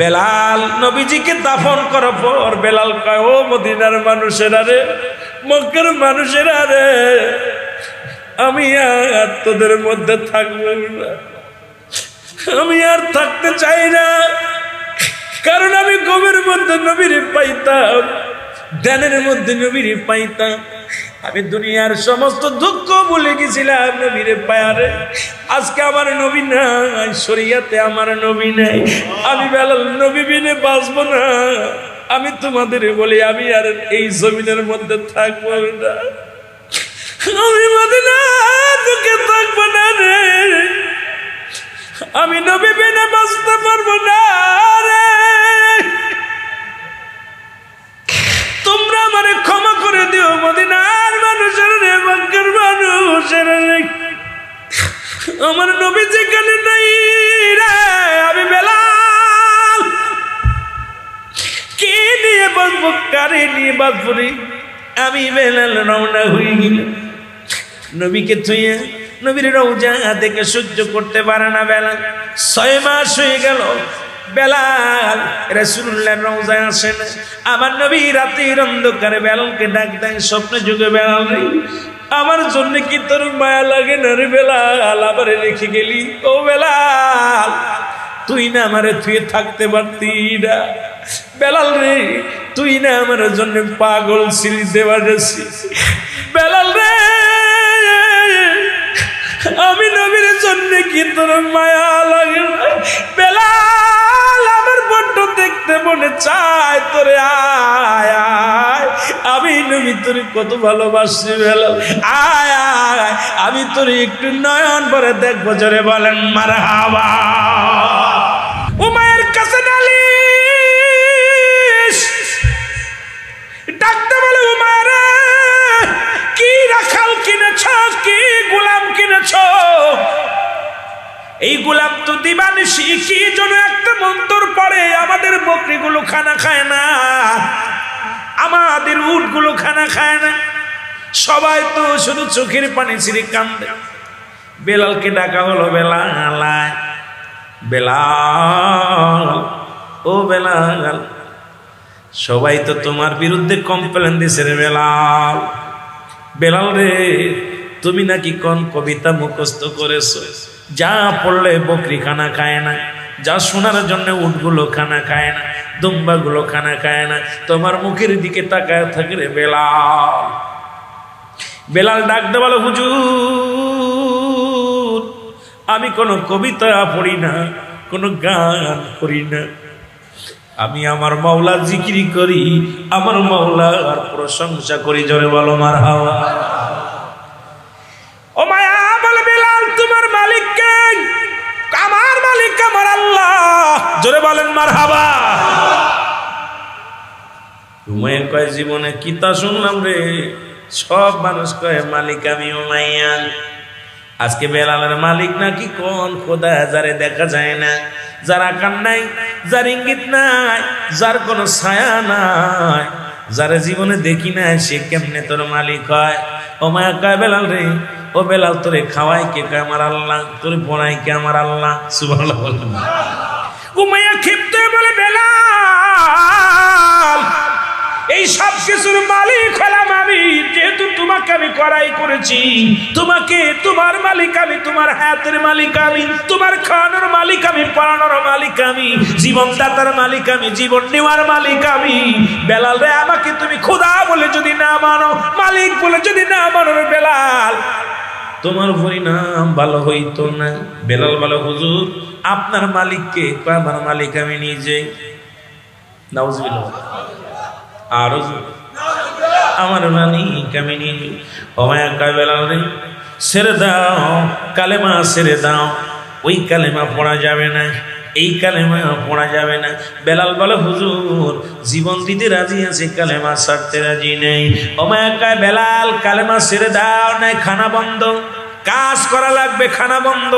বেলাল নবীজিকে দাফন করার পর বেলাল কয়, ও মদিনার মানুষেরা রে, মক্কার মানুষেরা রে, আমি আর তোদের মধ্যে থাকবো না, আমি আর থাকতে চাই না। কারণ আমি ঘুমের মধ্যে নবীর পাইতাম, ধ্যানের মধ্যে নবীর পাইতাম। আমি দুনিয়ার সমস্ত দুঃখ ভুলে গেছিলাম নবীর পায়ারে। আজকে আমার নবী নাই, শরীয়তে আমার নবী নাই, আমি বেলাল নবী বিনে বাঁচবো না। আমি তোমাদের বলি, আমি আর এই জমিনের মধ্যে থাকবো না, আমি মদিনার বুকে থাকবো না রে, আমি নবী বিনে বাঁচতে পারবো না রে। তোমরা আমারে ক্ষমা করে দিও মদিনার মানুষের রে, মক্কার মানুষের রে, আমার নবী যেখানে নাই রে, আমি বেলাল কে নিয়ে বাঁচবো, কারে নিয়ে বাঁচবো রে। আমি বেলাল রওনা হয়ে গেলাম নবীকে থুইয়া। নবীর রওজা দেখে সহ্য করতে পারে না বেলাল। 6 মাস হয়ে গেল বেলাল রাসূলুল্লাহর রওজায় আসে না। আমার নবী রাতের অন্ধকারে বেলালকে ডাক দেয় স্বপ্নে যুগে, বেলাল রে, আমার জন্য কি তোর মায়া লাগে না রে বেলাল, আবার রেখে গেলি? ও বেলাল, তুই না আমারে থুয়ে থাকতে পারতি না, বেলাল রে, তুই না আমার জন্য পাগল ছিলি দেওয়ারেছি, বেলাল রে, আমি নবীর জন্য কি তোর মায়া লাগে না? বেলাল, আমার বড্ড দেখতে মনে চায় তোরে, আয় আয়, আমি নবী তোরে কত ভালোবাসি বেলাল, আয় আয়, আমি তোরে একটু নয়ন ভরে দেখবো। জোরে বলেন মারহাবা। উমায়ের কাছে নালিশ ডাকতে বলে, উমায়ের কি রাখাল কিনেছ, কি গোলাম কিনেছ? এই গোলাম তো দিবানিশি কি যেন একটা মন্তর পড়ে, আমাদের বকরিগুলো খানা খায় না, আমাদের উটগুলো খানা খায় না, সবাই তো শুধু চোখের পানি ছিঁড়ে কান্দে। বেলালকে ডাকা হলো, বেলাল, বেলাল, ও বেলাল, সবাই তো তোমার বিরুদ্ধে কমপ্লেন দিছে রে বেলাল। বেলাল রে, তুমি নাকি কোন কবিতা মুখস্থ করেছো, যা পড়লে বকরি খানা খায় না, যা শোনার জন্য উটগুলো খানা খায় না, দুম্বাগুলো খানা খায় না, তোমার মুখের দিকে তাকায় থাকে রে বেলাল। বেলাল ডাকতে বলো, হুজুর, আমি কোনো কবিতা পড়ি না, কোনো গান করি না, আমি আমার মাওলা জিকির করি, আমার মাওলার প্রশংসা করি। জোরে বলো মারহাবা। ও মায়া বলে, বেলাল তোমার মালিক কে? আমার মালিক আমার আল্লাহ। জোরে বলেন মারহাবা। উমাইয়া কয়, জীবনে কিতা শুনলাম রে, সব মানুষ কয় মালিক আমি উমাইয়া। আজকে বেলালের মালিক নাকি কোন খোদা, যারে দেখা যায় না, যার আকার নাই, যার ইঙ্গিত নাই, যার কোনো ছায়া নাই, যারা জীবনে দেখি না, সে কেমনে তোর মালিক হয়? ও মায়া কয়, বেলাল রে, ও বেলাল, তোরে খাওয়াই কে? কয় আমার আল্লাহ। তোরে পড়াই কে? আমার আল্লাহ। সুবহানাল্লাহ বলেন। উমাইয়া ক্ষিপ্ত বলে, বেলাল, এই সব কিছুর মালিক হলাম আমি, যেহেতু তোমাকে আমি করাই করেছি, তোমাকে, তোমার মালিক আমি, তোমার হায়াতের মালিক আমি, তোমার খাওয়ানোর মালিক আমি, পড়ানোর মালিক আমি, জীবনদাতার মালিক আমি, জীবন নেওয়ার মালিক আমি। বেলাল রে, আমাকে তুমি খোদা বলে যদি না মানো, মালিক বলে যদি না মানো রে বেলাল, তোমার পরিণাম ভালো হইতো না। বেলাল বলে, হুজুর, আপনার মালিককে? কয় আমার মালিক আমি নিজে। নাউজুবিল্লাহ। আর আমার মালিক আমি নিজে। ও মায়া কয়, বেলাল রে, ছেড়ে দাও, কালেমা ছেড়ে দাও, ওই কালেমা পড়া যাবে না, এই কালেমা পড়া যাবে না। বেলাল বলে, হুজুর, জীবন দিতে রাজি আছে, কালেমা ছাড়তে রাজি নেই। ও মায়া কয়, বেলাল, কালেমা ছেড়ে দাও, নাই খানা বন্ধ, কাজ করা লাগবে, খানা বন্ধ।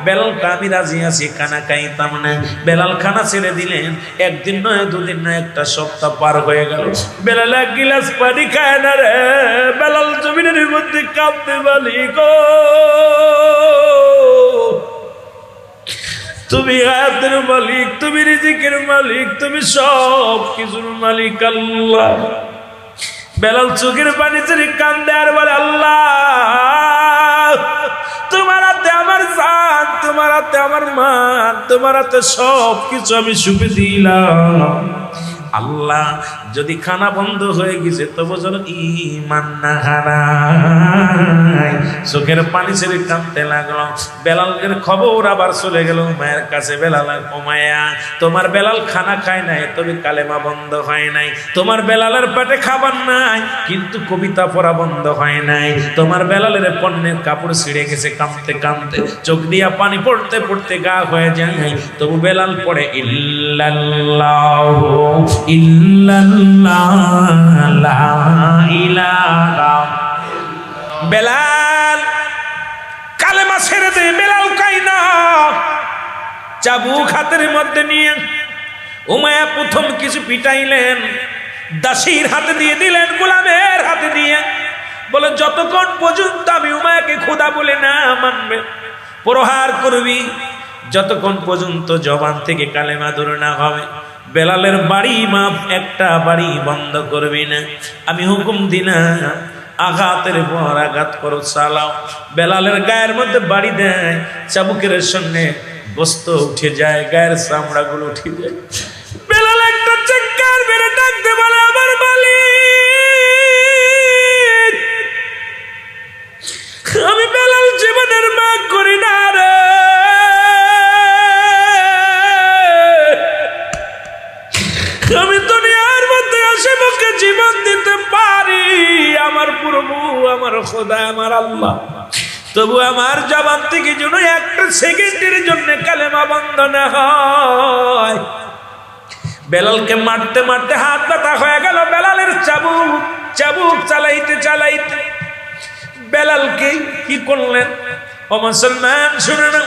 বেলাল আমি রাজি আছি, খানা খাইতাম না। বেলাল খানা ছেড়ে দিলেন। একদিন নয়, দুদিন নয়, একটা সপ্তাহ পার হয়ে গেল। বেলাল এক গিলাস পানি খায় না রে। বেলাল জমিনের মধ্যে কাঁদতে বলি গো, তুমি হায়াতের মালিক, তুমি রিজিকের মালিক, তুমি সব কিছুর মালিক আল্লাহ। বেলাল চোখের পানি ছেড়ে কান্দে আর বলে, আল্লাহ তোমার হাতে আমার জান, তোমার হাতে আমার মান, তোমার হাতে সব কিছু আমি সুপে দিলাম। আল্লাহ যদি খানা বন্ধ হয়ে গেছে তবু যেন ঈমান না হারায়। চোখের পানি ছেড়ে কাঁদতে লাগলো। বেলালের খবর আবার চলে গেল মায়ের কাছে। বেলাল, ও মায়া, তোমার বেলাল খানা খায় নাই, তবে কালেমা বন্ধ হয় নাই। তোমার বেলালের পেটে খাবার নাই, কিন্তু কবিতা পড়া বন্ধ হয় নাই। তোমার বেলালের পণ্যের কাপড় ছিঁড়ে গেছে, কাঁদতে কাঁদতে চোখ দিয়া পানি পড়তে পড়তে গা হয়ে যায়, তবু বেলাল পড়ে ইল্লাল্লাহু ইল্লাল্লাহ লা ইলাহা। বেলাল কালেমা ছেড়ে দে। বেলাল কাই না, চাবুক হাতের মধ্যে নিয়ে উমাইয়া প্রথম কিছু পিটাইলেন, দাসীর হাতে দিয়ে দিলেন, গোলামের হাতে দিয়ে বলে, যতক্ষণ পর্যন্ত আমি উমাইয়াকে খোদা বলে না মানবে, প্রহার করবি, যতক্ষণ পর্যন্ত জবান থেকে কালেমা দূর না হবে, বেলালের বাড়ি মাপ একটা বাড়ি বন্ধ করবি না। আমি হুকুম দিলাম, আঘাতের পর আঘাত করো, চালাও। বেলালের গায়ের মধ্যে বাড়ি দেয়, চাবুকের সঙ্গে গোস্ত উঠে যায়, গায়ের চামড়া গুলো উঠে যায়। বেলাল একটা চিৎকার মেরে ডাকতে বলে, আমার মালিক, আমি বেলাল জীবনের মাগ করি না রে। আমি দুনিয়ার মধ্যে আশেপাশে জীবন দিতে পারি, আমার প্রভু, আমার খোদা, আমার আল্লাহ, তবু আমার জবান থেকে যেন একটা সেকেন্ডের জন্য কালেমা বন্ধ না হয়। বেলালকে মারতে মারতে হাত ব্যথা হয়ে গেল। বেলালের চাবুক চালাইতে চালাইতে বেলালকে কি করলেন? ও মুসলমান শুনে না,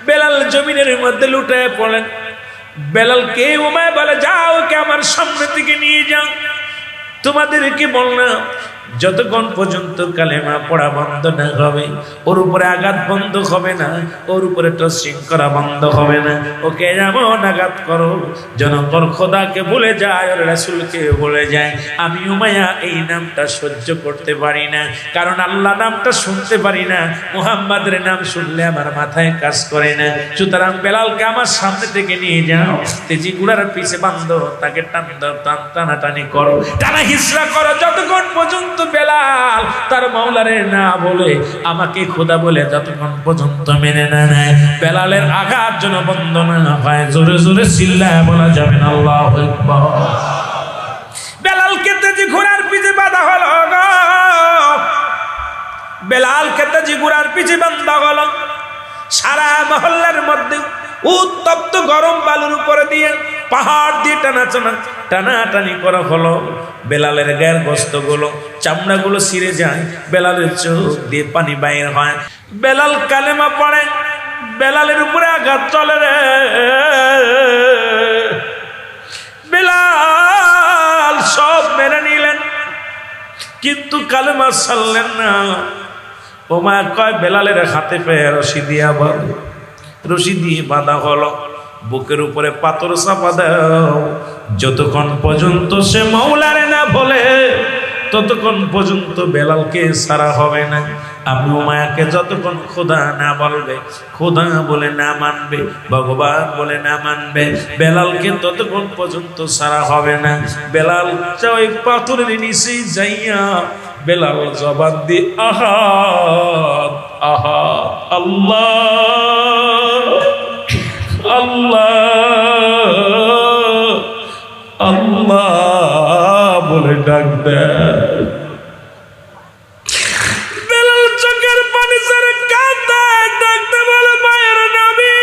বেলাল জমিনের মধ্যে লুটায় পড়লেন। বেলালকে উমাইয়া বলে, যাও, ওকে আমার সামনে থেকে নিয়ে যাও। তোমাদেরকে বললাম, যতক্ষণ পর্যন্ত কালেমা পড়া বন্ধ না হবে, ওর উপরে আঘাত বন্ধ হবে না, ওর উপরে টসিং করা বন্ধ হবে না। ওকে এমন আঘাত করো যেন তোর খোদাকে ভুলে যায়, ওর রাসূলকে ভুলে যায়। আমি উমাইয়া এই নামটা সহ্য করতে পারি না, কারণ আল্লাহ নামটা শুনতে পারি না, মুহাম্মাদের নাম শুনলে আমার মাথায় কাজ করে না। সুতরাং বেলালকে আমার সামনে থেকে নিয়ে যাও, তেজি গুড়ার পিছে বান্ধো, তাকে টানাটানি করো, টানা হিসরা করো, যতক্ষণ পর্যন্ত বেলাল তার মাওলারে না বলে, আমাকে খোদা বলে যতক্ষণ পর্যন্ত মেনে না নেয়। বেলালের আঘাত যেন বন্ধ না হয়। জোরে জোরে চিল্লায় বলা যাবে না আল্লাহু আকবার। বেলালকে তেজি ঘোড়ার পিছে বাঁধা হলো গো। বেলালকে তেজি ঘোড়ার পিছে বাঁধা হলো। সারা মহল্লার মধ্যে উত্তপ্ত গরম বালুর উপরে দিয়ে, পাহাড় দিয়ে টানাটানি করা হলো। বেলালের গায়ের গোশতগুলো, চামড়াগুলো ছিঁড়ে যায়, বেলালের চোখ দিয়ে পানি বাইর হয়। বেলাল কালেমা পড়ে, বেলালের উপরে আঘাত চলে রে। বেলাল সব মেনে নিলেন, কিন্তু কালেমা ছাড়লেন না। ওমা কয়, বেলালের হাতে পায়ে রশি দিয়া বাঁধো। রশি দিয়ে বাঁধা হলো, বুকের উপরে পাথর চাপা দাও। যতক্ষণ পর্যন্ত সে মাওলারে না বলে, ততক্ষণ পর্যন্ত বেলালকে ছাড়া হবে না। আমি উমায়াকে যতক্ষণ খোদা না বলবে, খোদা বলে না মানবে, ভগবান বলে না মানবে, বেলালকে ততক্ষণ পর্যন্ত ছাড়া হবে না। বেলাল ওই পাথরের নিচে যাইয়া বেলাল জবান দিয়ে আহাদ আহাদ আল্লাহ আল্লাহ আল্লাহ বলে ডাক দেয়। বেলাল চোখের পানি ছেড়ে কাঁদে, ডাকতে বলে, মায়ের নবী,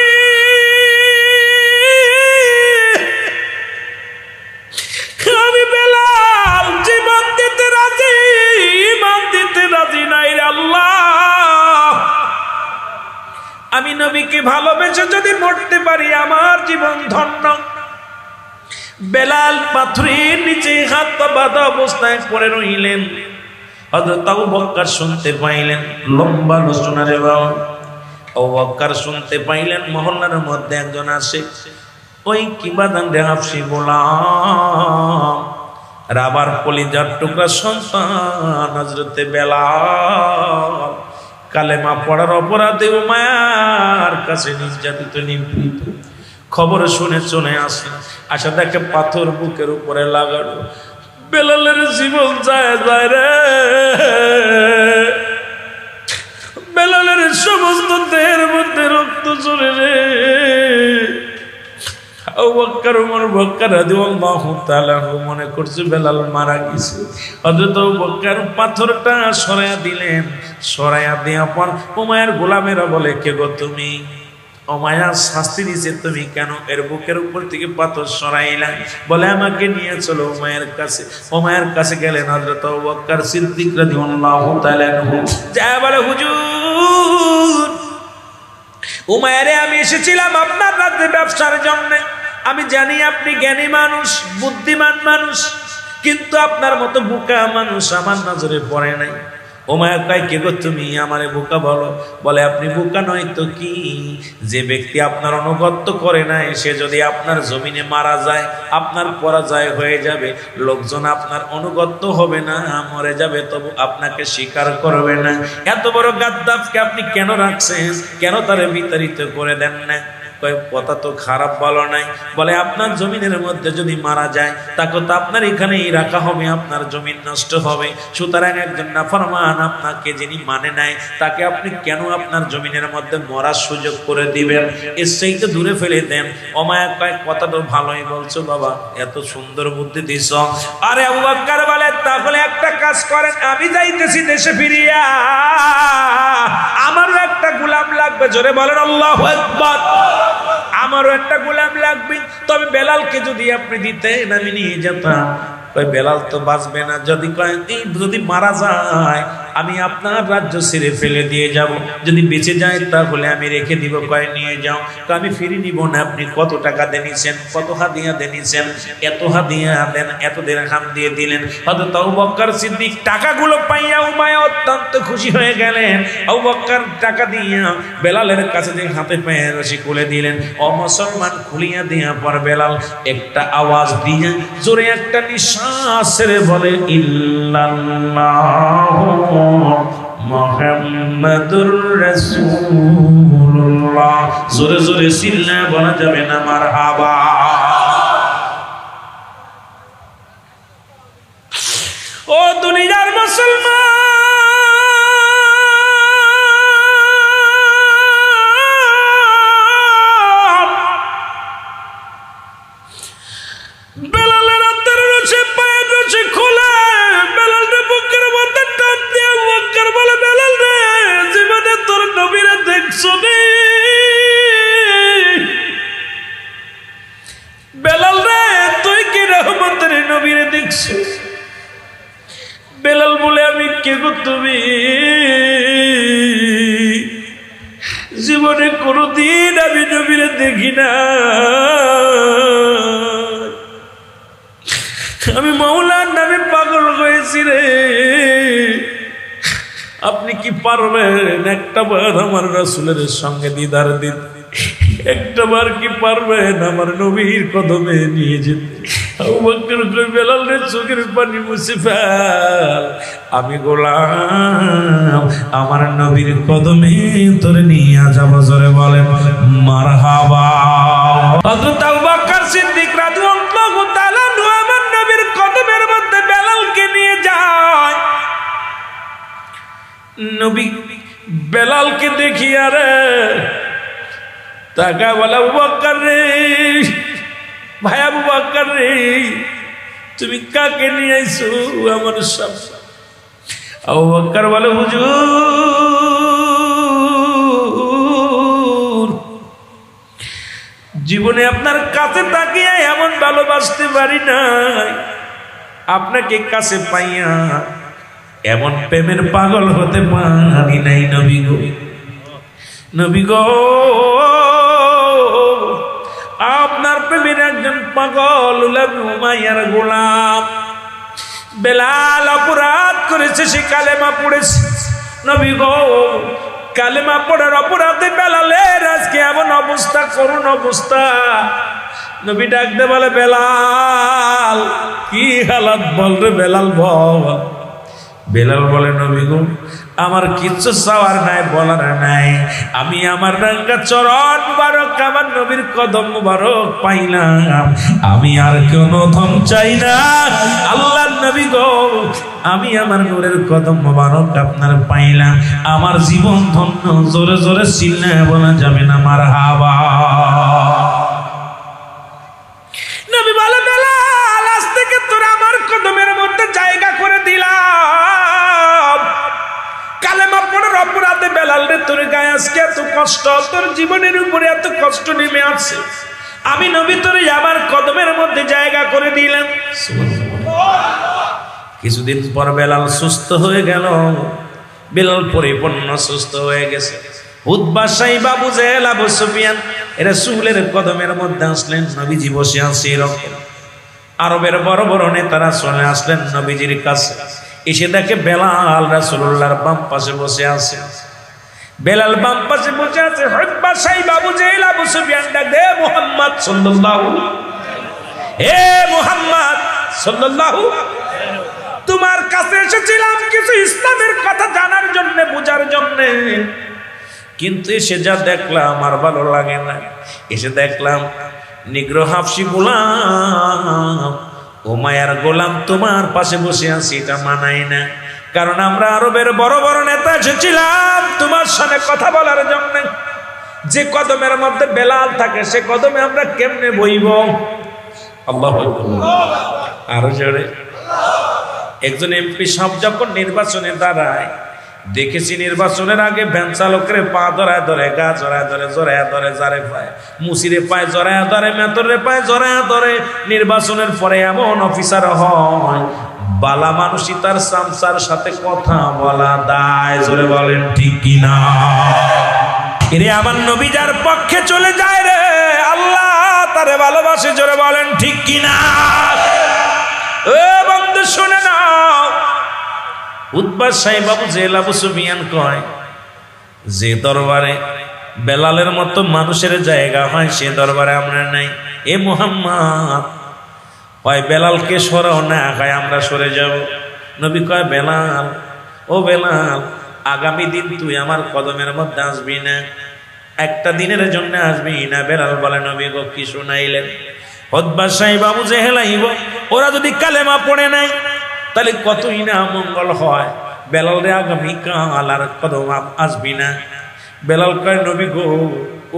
আমি বেলাল জীবন দিতে রাজি, ইমান দিতে রাজি নাই রে আল্লাহ। আমি নবীকে ভালোবেসে যদি মরতে পারি, আমার জীবন ধন্য। বেলাল পাথরের নিচে হাত পা বাঁধা অবস্থায় পড়ে রইলেন। হযরত আবু বকর শুনতে পাইলেন, লম্বা আলোচনা রে বাবা। আবু বকর শুনতে পাইলেন মহল্লার মধ্যে একজন আসে, ওই কিবাদান রে হাফসি গোলাম, রাবার কলিজার টুকরা সন্তান হযরতে বেলাল কালেমা পড়ার অপরাধে উমায়ার কাছে নির্যাতিত নিপীড়িত। খবর শুনে চলে আসে, আসা দেখে পাথর বুকের উপরে লাগানো। বেলালের জীবন যায় যায় রে, বেলালের সমস্ত দেহের মধ্যে রক্ত চলে রে। আবু বকর ওমর বকর রাদিয়াল্লাহু তাআলা মনে করছে বেলাল মারা গেছে। হযরত আবু বকর পাথরটা সরাইয়া দিলেন, সরাইয়া দেওয়ার পর উমাইয়ার গোলামেরা বলে, কে গো তুমি? উমাইয়া শাস্তি দিছে, তুমি কেন এর বুকের উপর থেকে পাথর সরাইলা? বলে আমাকে নিয়ে চলো উমাইয়ার কাছে। উমাইয়ার কাছে গেলেন হযরত আবু বকর সিদ্দিক রাদিয়াল্লাহু তাআলা আনহু। যা বলে, হুজুর উমাইয়ারে আমি এসেছিলাম আপনার রাজ্যে ব্যবসার জন্য। আমি জানি আপনি জ্ঞানী মানুষ, বুদ্ধিমান মানুষ, কিন্তু আপনার মতো বোকা মানুষ আমার নজরে পড়ে নাই। উমাইয়া কয়, কে গো তুমি? আমারে বোকা বলো। বলে, আপনি বোকা নয় তো কি, যে ব্যক্তি আপনার অনুগত্য করে নাই সে যদি আপনার জমিনে মারা যায় আপনার পরাজয় হয়ে যাবে, লোকজন আপনার অনুগত্য হবে না, মরে যাবে, তবু আপনাকে স্বীকার করবে না। এত বড় গাদ্দাফকে আপনি কেন রাখছেন? কেন তারে বিতাড়িত করে দেন না? কথা তো খারাপ বলো নাই। বলে, আপনার জমিনের মধ্যে যদি মারা যায় তাকে তো আপনার এখানেই রাখা হবে, আপনার জমিন নষ্ট হবে। সুতরাং একজন নাফরমান আপনাকে যিনি মানে নাই তাকে আপনি কেন আপনার জমিনের মধ্যে মরার সুযোগ করে দিবেন? এর সেইটা দূরে ফেলে দেন। উমাইয়া কয়, কথা তো ভালোই বলছো বাবা, এত সুন্দর বুদ্ধি দিছ। আরে আবু বকর বলে, তাহলে একটা কাজ করেন, আমি যাইতেছি দেশে ফিরিয়া, আমারও একটা গোলাম লাগবে। জোরে বলেন আল্লাহু আকবার। আমারও একটা গোলাম লাগবে, তবে বেলালকে যদি আপনি দিতেন আমি নিয়ে যেতাম। বেলাল তো বাঁচবে না, যদি মারা যায় আমি আপনার রাজ্য ছেড়ে ফেলে দিয়ে যাব, যদি বেঁচে যায় তাহলে আমি রেখে দিব। কয়, নিয়ে যাও। আমি ফিরে নিব না। আপনি কত টাকা দেনিছেন? কত হাদিয়া দেনিছেন? এত হাদিয়া দেন, এত দিরহাম দিয়ে দিলেন। হযরত আবু বকর সিদ্দিক টাকাগুলো পাইয়া উমাইয়া অত্যন্ত খুশি হয়ে গেলেন। আবু বকর টাকা দিয়া বেলালের কাছে যে হাতে পায়ে রশি খুলে দিলেন। ও মুসলমান, খুলিয়া দিয়া পর বেলাল একটা আওয়াজ দিয়ে জোরে একটা নিঃশ্বাস ছেড়ে বলে, ইল্লাল্লাহু মুহাম্মাদুর রাসূলুল্লাহ। জোরে জোরে চিল্লায় বলা যাবে না মারহাবা। ও দুনিয়ার মুসলমান, বেলালের হাতের রশি পায়ের রশি খুলে বেলালের বুকের মধ্যে টান দিয়ে আবু বকর বলে, বেলাল রে, জীবনে তোর নবীরে দেখছো নি? বেলাল রে, তুই কি রহমতের নবীরে দেখছো? বেলাল বলে, আমি কে গো তুমি? জীবনে কোনোদিন আমি নবীরে দেখি না, আমি মাওলার নামে পাগল হয়েছি রে। আপনি কি পারবেন একটা বার আমার রাসূলের সঙ্গে দিদার দিতে? একটা বার কি পারবেন আমার নবীর কদমে নিয়ে যেতে? আবু বকর কই, বেলাল রে, চোখের পানি মুছে ফেল, আমি গোলাম, আমার নবীর কদমে তোরে নিয়ে যাব। জোরে বলেন মারহাবা। হযরত আবু বকর সিদ্দিক রাদিয়াল্লাহু তাআলা আনহু আমার নবীর কদমের মধ্যে বেলালকে নিয়ে যায়। নবী বেলালকে দেখিয়া রে তাকা বলে, আবু বকর রে, ভাই আবু বকর রে, তুমি কাকে নিয়ে আইছো আমার সামনে? আবু বকর বলে, হুজুর, জীবনে আপনার কাছে তাকিয়ে এমন ভালোবাসতে পারি নাই, আপনাকে কাছে পাইয়া এমন প্রেমের পাগল হতে পারি নাই। নবী গো, নবী গো, আপনার প্রেমের একজন পাগল উমাইয়ার গোলাম বেলাল অপরাধ করেছে, সে কালেমা পড়েছে। নবী গো, কালেমা পড়ার অপরাধে বেলালের আজকে এমন অবস্থা, করুণ অবস্থা। নবী ডাকতে বলে, বেলাল কি হালাত বল রে বেলাল বল। বেলাল বলে, নবী গো আমার কিচ্ছু চাওয়ার নাই, বলার নাই। আমি আমার রাঙ্গা চরণ মুবারক, আমার নবীর কদম মুবারক পাইলাম, আমি আর কোনো ধন চাই না। আল্লাহর নবী গো আমি আমার নূরের কদম মুবারক আপনার পাইলাম, আমার জীবন ধন্য। জোরে জোরে চিল্লায় বলা যাবে না মারহাবা। নবী বলে, বেলাল আজ থেকে তোর আমার কদমের মধ্যে জায়গা করে দিলাম। কালেমা পড়ার অপরাধে বেলাল রে তোর গায়ে আজকে এত কষ্ট, তোর জীবনের উপরে এত কষ্ট নেমে আসছে, আমি নবী তোর আমার কদমের মধ্যে জায়গা করে দিলাম। কিছুদিন পর বেলাল সুস্থ হয়ে গেল। বেলাল পরিপূর্ণ সুস্থ হয়ে গেছে। উতবা, সাইবা, আবু জেহেল, আবু সুফিয়ান এরা রাসূলের কদমের মধ্যে আসলেন। নবীজি বসে আছে এরকম। আরবের বড় বড় নেতারা চলে আসলেন নবীজির কাছে। এসে দেখে বেলাল রাসূলুল্লাহর বাম পাশে বসে আছে। বেলাল বাম পাশে বসে আছে। উতবা, সাইবা, আবু জেহেল, আবু সুফিয়ান ডাক দে, মুহাম্মদ সাল্লাল্লাহু, হে মুহাম্মদ সাল্লাল্লাহু, তোমার কাছে এসেছিলাম কিছু ইসলামের কথা জানার জন্য, বোঝার জন্য, কিন্তু এসে যা দেখলাম আমার ভালো লাগে না। এসে দেখলাম নিগ্র হাফসি গোলাম, ও মায়ার গোলাম তোমার পাশে বসে আছি, এটা মানায় না। কারণ আমরা আরবের বড় বড় নেতা এসেছিলাম তোমার সাথে কথা বলার জন্য। যে কদমের মধ্যে বেলাল থাকে সে কদমে আমরা কেমনে বইব? আল্লাহু আকবার। আরো জোরে। একজন এমপি সাহেব যখন নির্বাচনে দাঁড়ায়, দেখেছি নির্বাচনের আগে ভ্যান চালকের পা ধরায় ধরে, গা জড়ায় ধরে, জড়ায় ধরে, যারে পায় মুসিরে পায় জড়ায় ধরে, মেতরে পায় জড়ায় ধরে। নির্বাচনের পরে এমন অফিসার হয় বালা মানুষই তার সামসার সাথে কথা বলা দায়। জোরে বলেন ঠিক কিনা? এরে আমার নবী যার পক্ষে চলে যায় রে আল্লাহ তারে ভালোবাসে। জোরে বলেন ঠিক কিনা? এ বন্ধু শুনে নাও, উতবা, সাইবা, আবু জেহেল, আবু সুফিয়ান কয় যে দরবারে বেলালের মতো মানুষের জায়গা হয় সে দরবারে আমরা নাই। এ মুহাম্মদ, হয় বেলালকে সরাও, না হয় আমরা সরে যাব। নবী কয়, বেলাল, ও বেলাল, আগামী দিন তুই আমার কদমের মধ্যে আসবি না, একটা দিনের জন্য আসবি না। বেলাল বলে, নবী গো কি শুনাইলেন? উতবা, সাইবা, আবু জেহেল আইব, ওরা যদি কালেমা পড়ে নাই তাহলে কতই না মঙ্গল হয়। বেলাল রে আগামী কাল আর কদম আসবি না। বেলাল কয়, নবী গো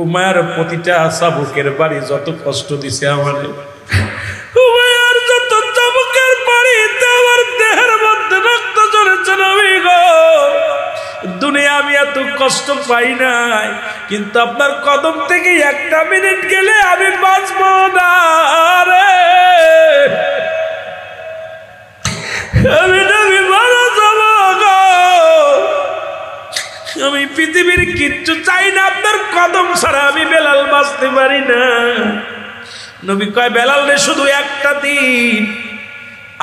উমায়ার প্রতিটা চাবুকের বাড়ি যত কষ্ট দিছে আমার, উমায়ার যত চাবুকের বাড়িতে আমার দেহের মধ্যে রক্ত ঝরেছে নবী গো। দুনিয়া আমি এত কষ্ট পাই নাই, কিন্তু আপনার কদম থেকে একটা মিনিট গেলে আমি বাঁচব না রে। আমি পৃথিবীর কিচ্ছু চাই না, আপনার কদম ছাড়া আমি বেলাল বাঁচতে পারি না। নবী কয়, বেলাল রে শুধু একটা দিন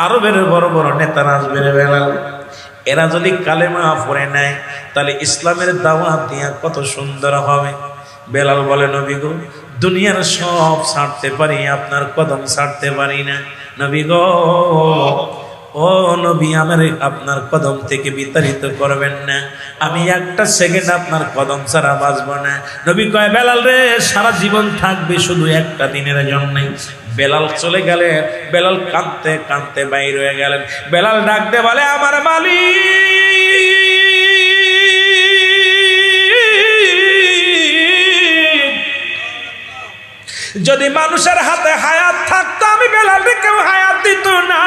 আরবের বড় বড় নেতারা আসবে রে বেলাল, এরা যদি কালেমা পড়ে নেয় তাহলে ইসলামের দাওয়াত দিয়া কত সুন্দর হবে। বেলাল বলে, নবী গো দুনিয়ার সব ছাড়তে পারি, আপনার কদম ছাড়তে পারি না। নবী গো, ও নবী, আমার আপনার কদম থেকে বিতাড়িত করবেন না, আমি একটা সেকেন্ড আপনার কদম ছাড়া বাঁচব না। নবী কয়, বেলাল রে সারা জীবন থাকবে, শুধু একটা দিনের জন্য। বেলাল চলে গেলেন। বেলাল কাঁদতে কাঁদতে বাইর হয়ে গেলেন। বেলাল ডাক দে বলে, আমার মালিক, যদি মানুষের হাতে হায়াত থাকতো আমি বেলালকে কেউ হায়াত দিত না।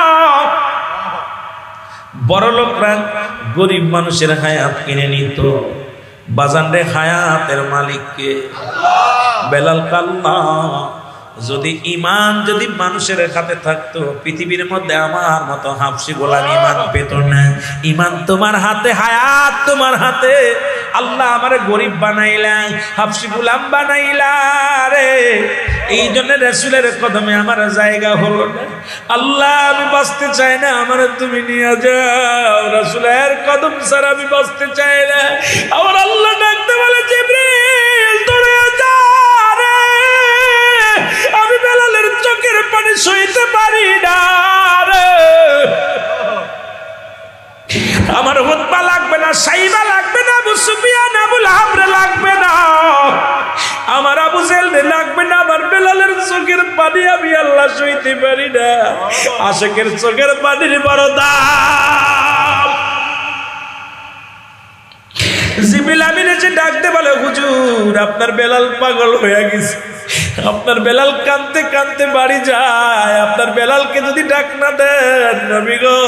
বড় লোকরা গরিব মানুষের হায়াত কিনে নিত, বাজান রে হায়াতের মালিককে। বেলাল কাল্লা যদি ইমান যদি মানুষের হাতে থাকতো পৃথিবীর মধ্যে আমার মতো হাফসি গোলাম ইমান পেত না। ইমান তোমার হাতে, হায়াত তোমার হাতে। আল্লাহ আমারে গরিব বানাইলা, হাফসি গোলাম বানাইলা রে। এই জন্য রাসূলের কদমে আমার জায়গা হলো না। আল্লাহ আমি বাঁচতে চাই না, আমার তুমি নিয়ে যাও। রাসূলের কদম ছাড়া আমি বাঁচতে চাই না। আমার আল্লাহ ডাকতে বলে, জিবরিল তোরে যা রে, আমি বেলালের চোখের পানি সইতে পারি না রে। আমার হুতবা লাগবে না, সাইবা লাগবে না, আবু সুফিয়ান আবু লাহাব লাগবে না, আমার আবু জেহেল লাগবে না। আমার বেলালের চোখের পানি আমি আল্লাহ সইতে পারি না। আশিকের চোখের পানির বড় দাম। জিবরিল আমিন এসে ডাকতে বলে, হুজুর আপনার বেলাল পাগল হয়ে গেছে। আপনার বেলাল কাঁদতে কাঁদতে বাড়ি যায়। আপনার বেলালকে যদি ডাক না দেন নবী গো,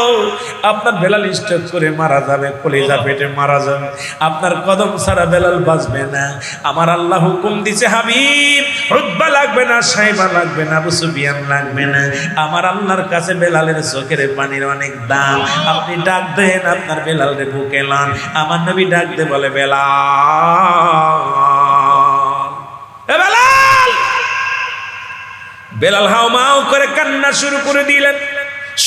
আপনার বেলাল স্ট্রোক করে মারা যাবে, কলিজা ফেটে মারা যাবে। আপনার কদম ছাড়া বেলাল বাঁচবে না। আমার আল্লাহ হুকুম দিছে, হাবিব উতবা লাগবে না, সাইবা লাগবে না, আবু সুফিয়ান লাগবে না। আমার আল্লাহর কাছে বেলালের চোখের পানির অনেক দাম। আপনি ডাক দেন, আপনার বেলালরে বুকে লন। আমার নবী ডাক দে বলে, বেলাল, বেলাল হাও মাও করে কান্না শুরু করে দিলেন।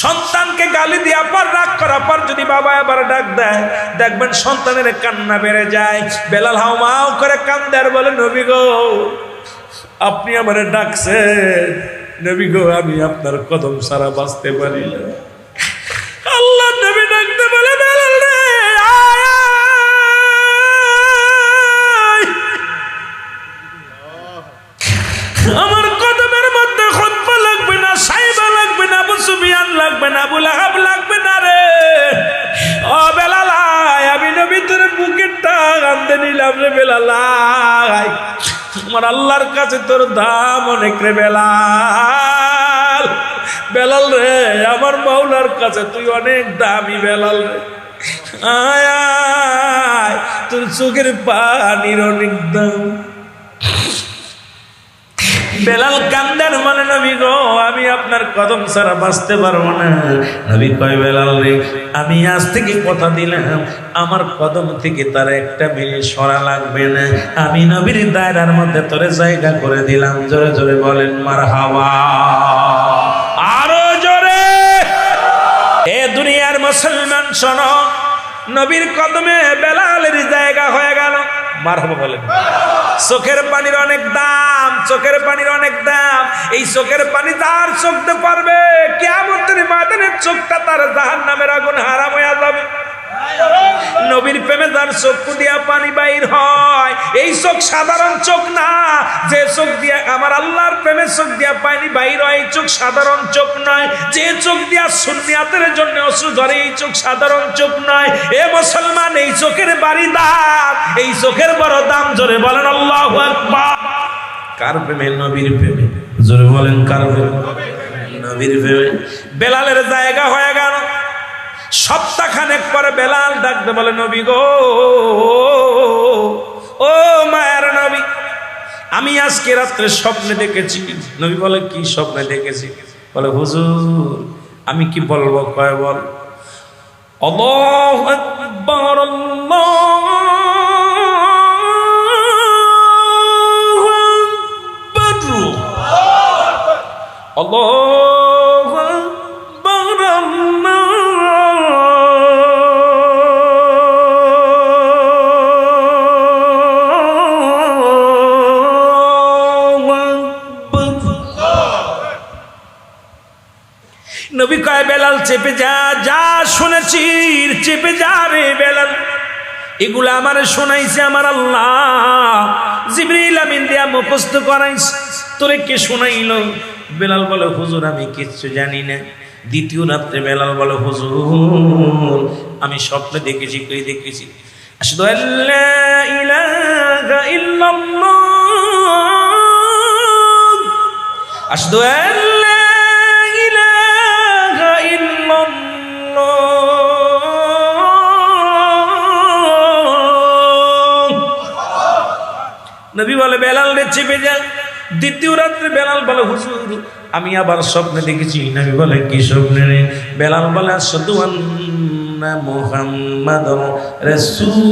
সন্তানকে গালি দিয়া পর রাগ করা পর যদি বাবা আবার ডাক দেয়, দেখবেন সন্তানের কান্না বেড়ে যায়। বেলাল হাও মাও করে কান্দে আর বলে, নবী গো আপনি আমারে ডাকছেন, নবী গো আমি আপনার কদম ছাড়া বাঁচতে পারি না। আল্লাহ নবী ডাকতে বলে, বেলাল রে আমার কদমের মধ্যে খুতবা লাগবে না, সাইবা লাগবে না, আবু সুফিয়ান লাগবে না, আবু লাহাব লাগবে না রে। ও বেলাল আমি নবী তোর বুকের টানতে নিলাম রে বেলাল। আমার আল্লাহর কাছে তোর দাম অনেক রে বেলাল। বেলাল রে আমার মাওলার কাছে তুই অনেক দামি বেলাল রে। আয় আয় তোর চোখের পানির অনেক দাম। বেলাল কান্দার মানে, নবী গো আমি আপনার কদম ছাড়া বাঁচতে পারবো না। নবী কয়, বেলাল রে আমি আজ থেকে কথা দিলাম, আমার কদম থেকে তার একটা মিনিট সরা লাগবে না। আমি নবীর দায়রার মধ্যে তোরে জায়গা করে দিলাম। জোরে জোরে বলেন মারহাবা, আরো জোরে। এ দুনিয়ার মুসলমান শোনো, নবীর কদমে বেলালের জায়গা হয়ে গেল। মারহাবা বলেন। চোখের পানির অনেক দাম, চোখের পানির অনেক দাম। এই চোখের পানি তার চোখতে পারবে, কিয়ামতের ময়দানে চোখটা তার জাহান্নামের আগুন হারাম হয়ে যাবে। নবীর প্রেমে যার চক্ষু দিয়া পানি বাইর হয়, এই চোখ সাধারণ চোখ না। যে চোখ দিয়া আমার আল্লাহর প্রেমে চোখ দিয়া পানি বাইর হয়, এই চোখ সাধারণ চোখ নয়। যে চোখ দিয়া সুন্নিয়াতের জন্য অশ্রু ঝরে, এই চোখ সাধারণ চোখ নয়। এ মুসলমান, এই চোখের বাড়ি দাম, এই চোখের বড় দাম। জোরে বলেন আল্লাহু আকবার। কার প্রেমে? নবীর প্রেমে। জোরে বলেন কার প্রেমে? নবীর প্রেমে। বেলালের জায়গা হয়ে গেল। সপ্তাহখানেক পরে বেলাল ডাকতে বলে, নবী গো ও মায়ের নবী, আমি আজকে রাত্রে স্বপ্নে দেখেছি। নবী বলে, কি স্বপ্নে দেখেছি? বলে, হুজুর আমি কি বলবো? কয় বল। আল্লাহু আকবার, আল্লাহু আকবার, আল্লাহু আকবার, নবী কয়, বেলাল চেপে যা, যা শুনেছি চেপে যা রে বেলাল। এগুলা আমারে শোনাইছে আমার আল্লাহ, জিবরিল আমিন দিয়া মুখস্থ করাইছে। তোরে কে শোনাইল? বেলাল বলে, হুজুর আমি কিচ্ছু জানি না। দ্বিতীয় রাত্রে বেলাল বলে, হুজুর আমি স্বপ্নে দেখেছি। কই দেখেছি? আশহাদু আল্লা ইলাহা ইল্লাল্লাহ, আশহাদু আল্লা ইলাহা ইল্লাল্লাহ। নবী বলে, বেলাল রে চেপে যা, দ্বিতীয় রাত্রে বেলাল বলে হুজুর আমি আবার স্বপ্নে দেখেছি। নবী বলে কি স্বপ্নে রে? বেলাল বলে আশহাদু আন্না মুহাম্মাদুর রাসূলুল্লাহ।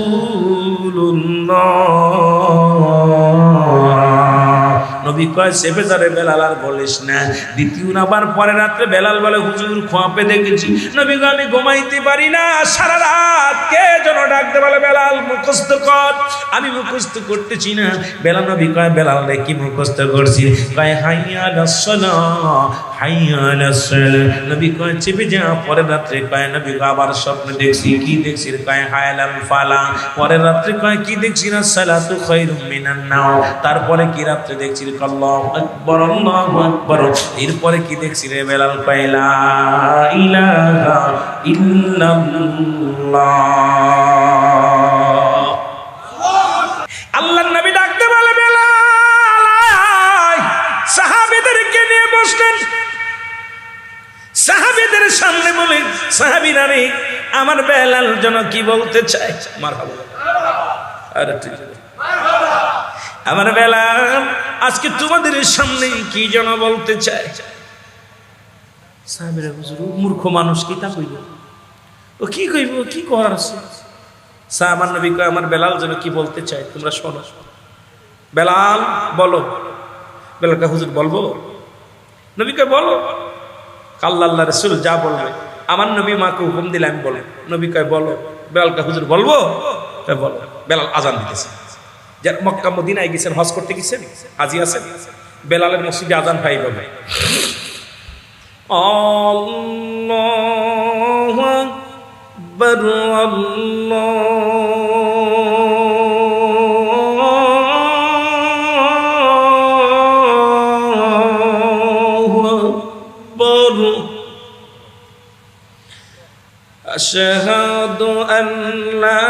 নবী কয় সেবেদারে বেলাল আর বলিস না। দ্বিতীয় আবার পরে রাত্রে বেলাল বলে হুজুর খোয়াপে দেখেছি। নবী কয় আমি ঘুমাইতে পারি না, সারা রাত কে যেন ডাকতে বলে বেলাল মুখস্থ কর। আমি মুখস্থ করতেছি না। বেলাল নবী কয় বেলাল রে কি মুখস্থ করছি? কয় হাইয়া আলাস সালাহ হাইয়া আলাস সালাহ। নবী কয় চেপে যা। পরের রাত্রে কয় নবী আবার স্বপ্ন দেখছি। কি দেখছি? কয় হায়ালাল ফালা। পরের রাত্রে কয় কি দেখছি? না সালাতু খায়রুম মিনান নাও। তারপরে কি রাত্রে দেখছি? আল্লাহু আকবার আল্লাহু আকবার। এরপরে কি দেখছি রে বেলাল? কয় লা ইলাহা ইল্লাল্লাহ। আল্লাহর নবী ডাকতে বলে বেলাল। সাহাবীদেরকে নিয়ে বসলেন। সাহাবীদের সামনে বলে সাহাবীরা রে আমার বেলাল যেন কি বলতে চায়। মারহাবা। আরে ঠিক আমার বেলাল আজকে তোমাদের সামনে কি যেন বলতে চায়। সাহাবীরা হুজুর মূর্খ মানুষ কি তা কইব? ও কি কইব? কি করার আছে? আমার নবী কয় আমার বেলাল যেন কি বলতে চায় তোমরা শোনো। বেলাল বলো। বেলাল কয় হুজুর বলবো? নবী কয় বলো। আল্লাহ রাসূল যা বলবে আমার নবী মাকে হুকুম দিলে আমি বলবো। নবী কয় বলো। বেলাল কয় হুজুর বলবো? কয় বলো। বেলাল আজান দিতেছে। যারা মক্কা মদিনায় গেছেন, হজ করতে গেছেন, হাজি আছেন, বেলালের মসজিদে আজান পাইবে ভাই। আল্লাহু আকবার আল্লাহু আকবার আশহাদু আল্লা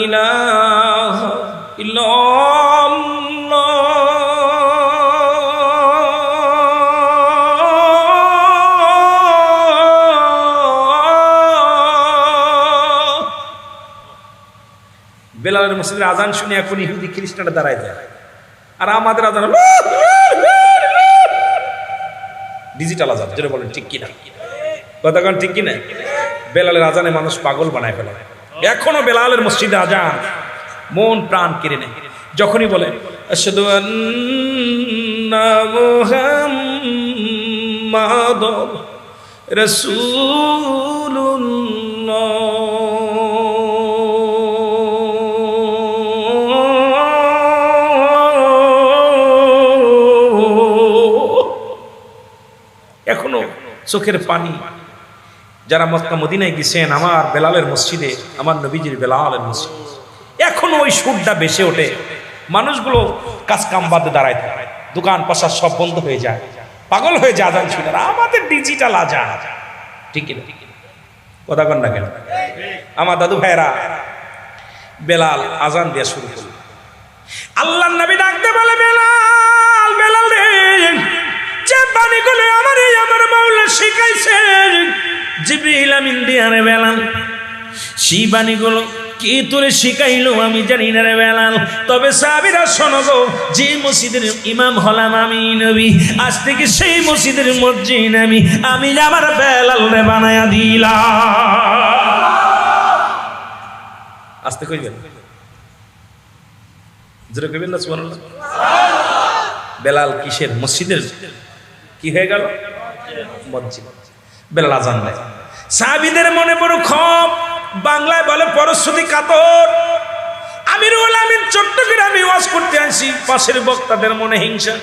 ইলাহা ইল্লাল্লাহ বেলালের মসজিদের আজান শুনে এখন ইহুদি খ্রিস্টানরা দাঁড়ায় যায়। আর আমাদের আজান ডিজিটাল আজান, যেটা বলেন ঠিক কিনা? কতক্ষণ ঠিক কিনা? বেলালের আজানে মানুষ পাগল বানায় ফেলে। এখনো বেলালের মসজিদে আজান মন প্রাণ কেড়ে নেয়। যখনই বলে আশহাদু আন্না মুহাম্মাদুর রাসূলুল্লাহ, এখনো চোখের পানি। যারা মক্কা মদিনায় গেছেন আমার বেলালের মসজিদে, আমার নবীজির বেলালের মসজিদ, এখনো ওই সুরটা বেশি ওঠে। মানুষগুলো কাজ কাম বাদে দাঁড়ায় থাকে, দোকান পাশা সব বন্ধ হয়ে যায়, পাগল হয়ে যায় আজান শুনে। আমাদের ডিজিটাল আজান ঠিক না? কথা কন না কেন? আমার দাদু ভাইরা বেলাল আজান দেওয়া শুরু করল। আল্লাহর নবী ডাকতে বলে বেলাল, বেলাল রে যে বাণীগুলো আমার মাওলা শিখাইছে জিবরিল আমিন দিয়া রে বেলাল, সেই বাণীগুলো কি তোরে শিখাইলো আমি জানি না রে বেলাল। তবে সাহাবীরা শোনো গো, যে মসজিদের ইমাম হলাম আমি নবী, আজ থেকে সেই মসজিদের মসজিদ আমি আমার বেলাল রে বানায়া দিলাম। আস্তে কইবেন, জোরে কইবেন না সুবহানাল্লাহ। বেলাল কিসের? মসজিদের কি হয়ে গেল? মসজিদ। বেলাল আজান দেয়। সাহাবীদের মনে বড় ক্ষোভ, বাংলায় বলে পরশুতি কাতর। আমিরুল আমিন চট্টগ্রামে ওয়াজ করতে আসি, পাশের বক্তাদের মনে হিংসা,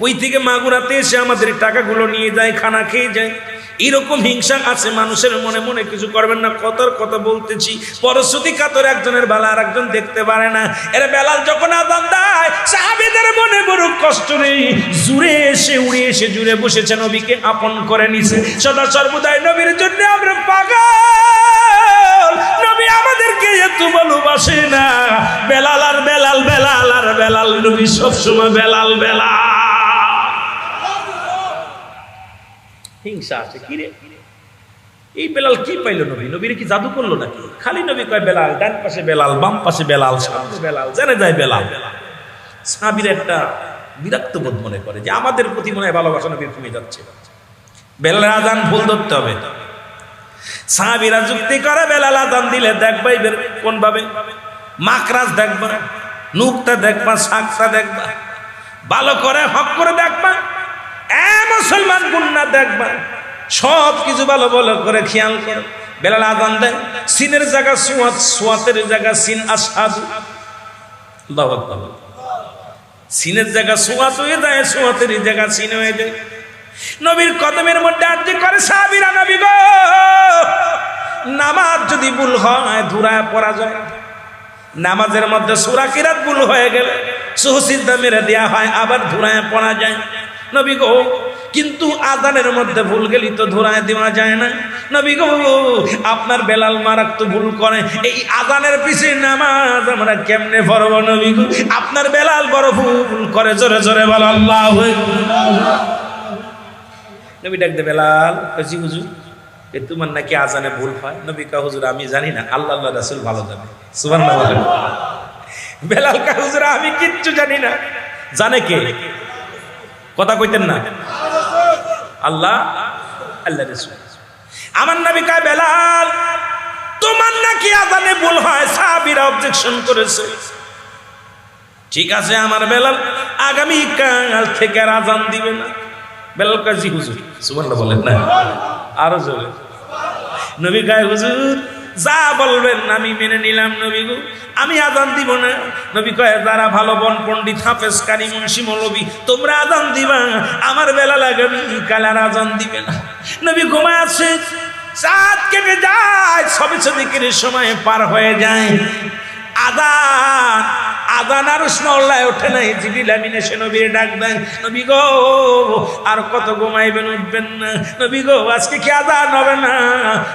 কই থেকে মাগুরাতে এসে আমাদের টাকাগুলো নিয়ে যায়, খানা খেয়ে যায়। এরকম হিংসা আছে মানুষের মনে মনে, কিছু করবেন না। কতর কথা বলতেছি, পরশুতি কাতর, একজনের বেলা আর একজন দেখতে পারে না। এর বেলাল যখন আযান দেয় সাহাবীদের মনে বড় কষ্ট নেই, জুড়ে এসে উড়ে এসে জুড়ে বসেছে, নবীকে আপন করে নিছে। সদা সর্বদাই নবীর জন্য আমরা পাগল, নবী আমাদেরকে এত ভালোবাসে না। বেলাল আর বেলাল, বেলাল আর বেলাল, নবী সবসময় বেলাল বেলাল। হিংসা আছে কি রে? এই বেলাল কি পাইলো নবী? নবীর কি জাদু করলো নাকি? খালি নবী কয় বেলাল, ডান পাশে বেলাল, বাম পাশে বেলাল, সামনে বেলাল, জানে যায় বেলাল। সাহাবীর একটা বিরক্ত বোধ মনে করে যে আমাদের প্রতি মনে হয় ভালোবাসা নবীর কমে যাচ্ছে। বেলাল আজান ভুল ধরতে হবে। সাহাবীরা যুক্তি করে বেলাল আজান দিলে দেখবা কোন ভাবে মাকরাজ দেখবা, নুকতা দেখবা, সাকসা দেখবা, ভালো করে হক করে দেখবা, মুসলমান গুন্না দেখবা, সব কিছু ভালো ভালো করে খেয়াল করো। বেলাল আজান দেয়, সিনের জায়গা সুয়াত, সুয়াতের জায়গা সিন, আশহাদু, আল্লাহু আকবার। সিনের জায়গা সুয়াত হয়ে যায়, সুয়াতের জায়গা সিন হয়ে যায়। নবীর কদমের মধ্যে আরজি করে সাহাবীরা, নবী গো, নামাজ যদি ভুল হয় ধুরায় পড়া যায়, নামাজের মধ্যে সূরা কিরাত ভুল হয়ে গেলে সুজদা মেরে দেয়া হয়, আবার ধুরায় পড়া যায়। নবী গো, কিন্তু আজানের মধ্যে ভুল গেলি তো ধুরায় দেওয়া যায় না। নবী গো, আপনার বেলাল মারাক তো ভুল করে, এই আজানের পিছে নামাজ আমরা কেমনে পড়ব? নবী গো, আপনার বেলাল বড় ভুল করে, জোরে জোরে বলো আল্লাহু আকবার। নবী ডাক দে, বেলাল, জি হুজুর, এ তোমার নাকি আজানে ভুল হয়? নবী কা, হুজুর আমি জানি না, আল্লাহ আল্লাহ রাসূল ভালো জানে। সুবহানাল্লাহ বলেন। বেলাল কা, হুজুর আমি কিচ্ছু জানি না। জানে কে? কথা কইতেন না, আল্লাহ আল্লাহ রাসূল। আমার নবী কয়, বেলাল তোমার নাকি আজানে ভুল হয়। সাহাবীরা অবজেকশন করেছে। ঠিক আছে, আমার বেলাল আগামী কাল থেকে আর আজান দিবে না। বেলাল কয়, জি হুজুর। সুবহানাল্লাহ বলেন না, আরো জোরে। নবী কয়, হুজুর যা বলবেন আমি মেনে নিলাম। নবী গো, আমি আজান দিব না। নবী কয়, যারা ভালো বন পণ্ডিত, হাফেজ, কারি, মুন্সি, মৌলবী, তোমরা আজান দিবা, আমার বেলা আগামী কাল আর আজান দিবে না। নবী ঘুমায় আছে, চাঁদ কেটে যায়, সবে সবে কেটে সময় পার হয়ে যায়। আজান আজান আর উসমাউল্লাহ ওঠে নাই। জিবরিল আমিন এসে নবীর ডাক দেয়, নবী গো আর কত ঘুমাইবেন, উঠবেন না? নবী গো, আজকে কি আজান হবে না?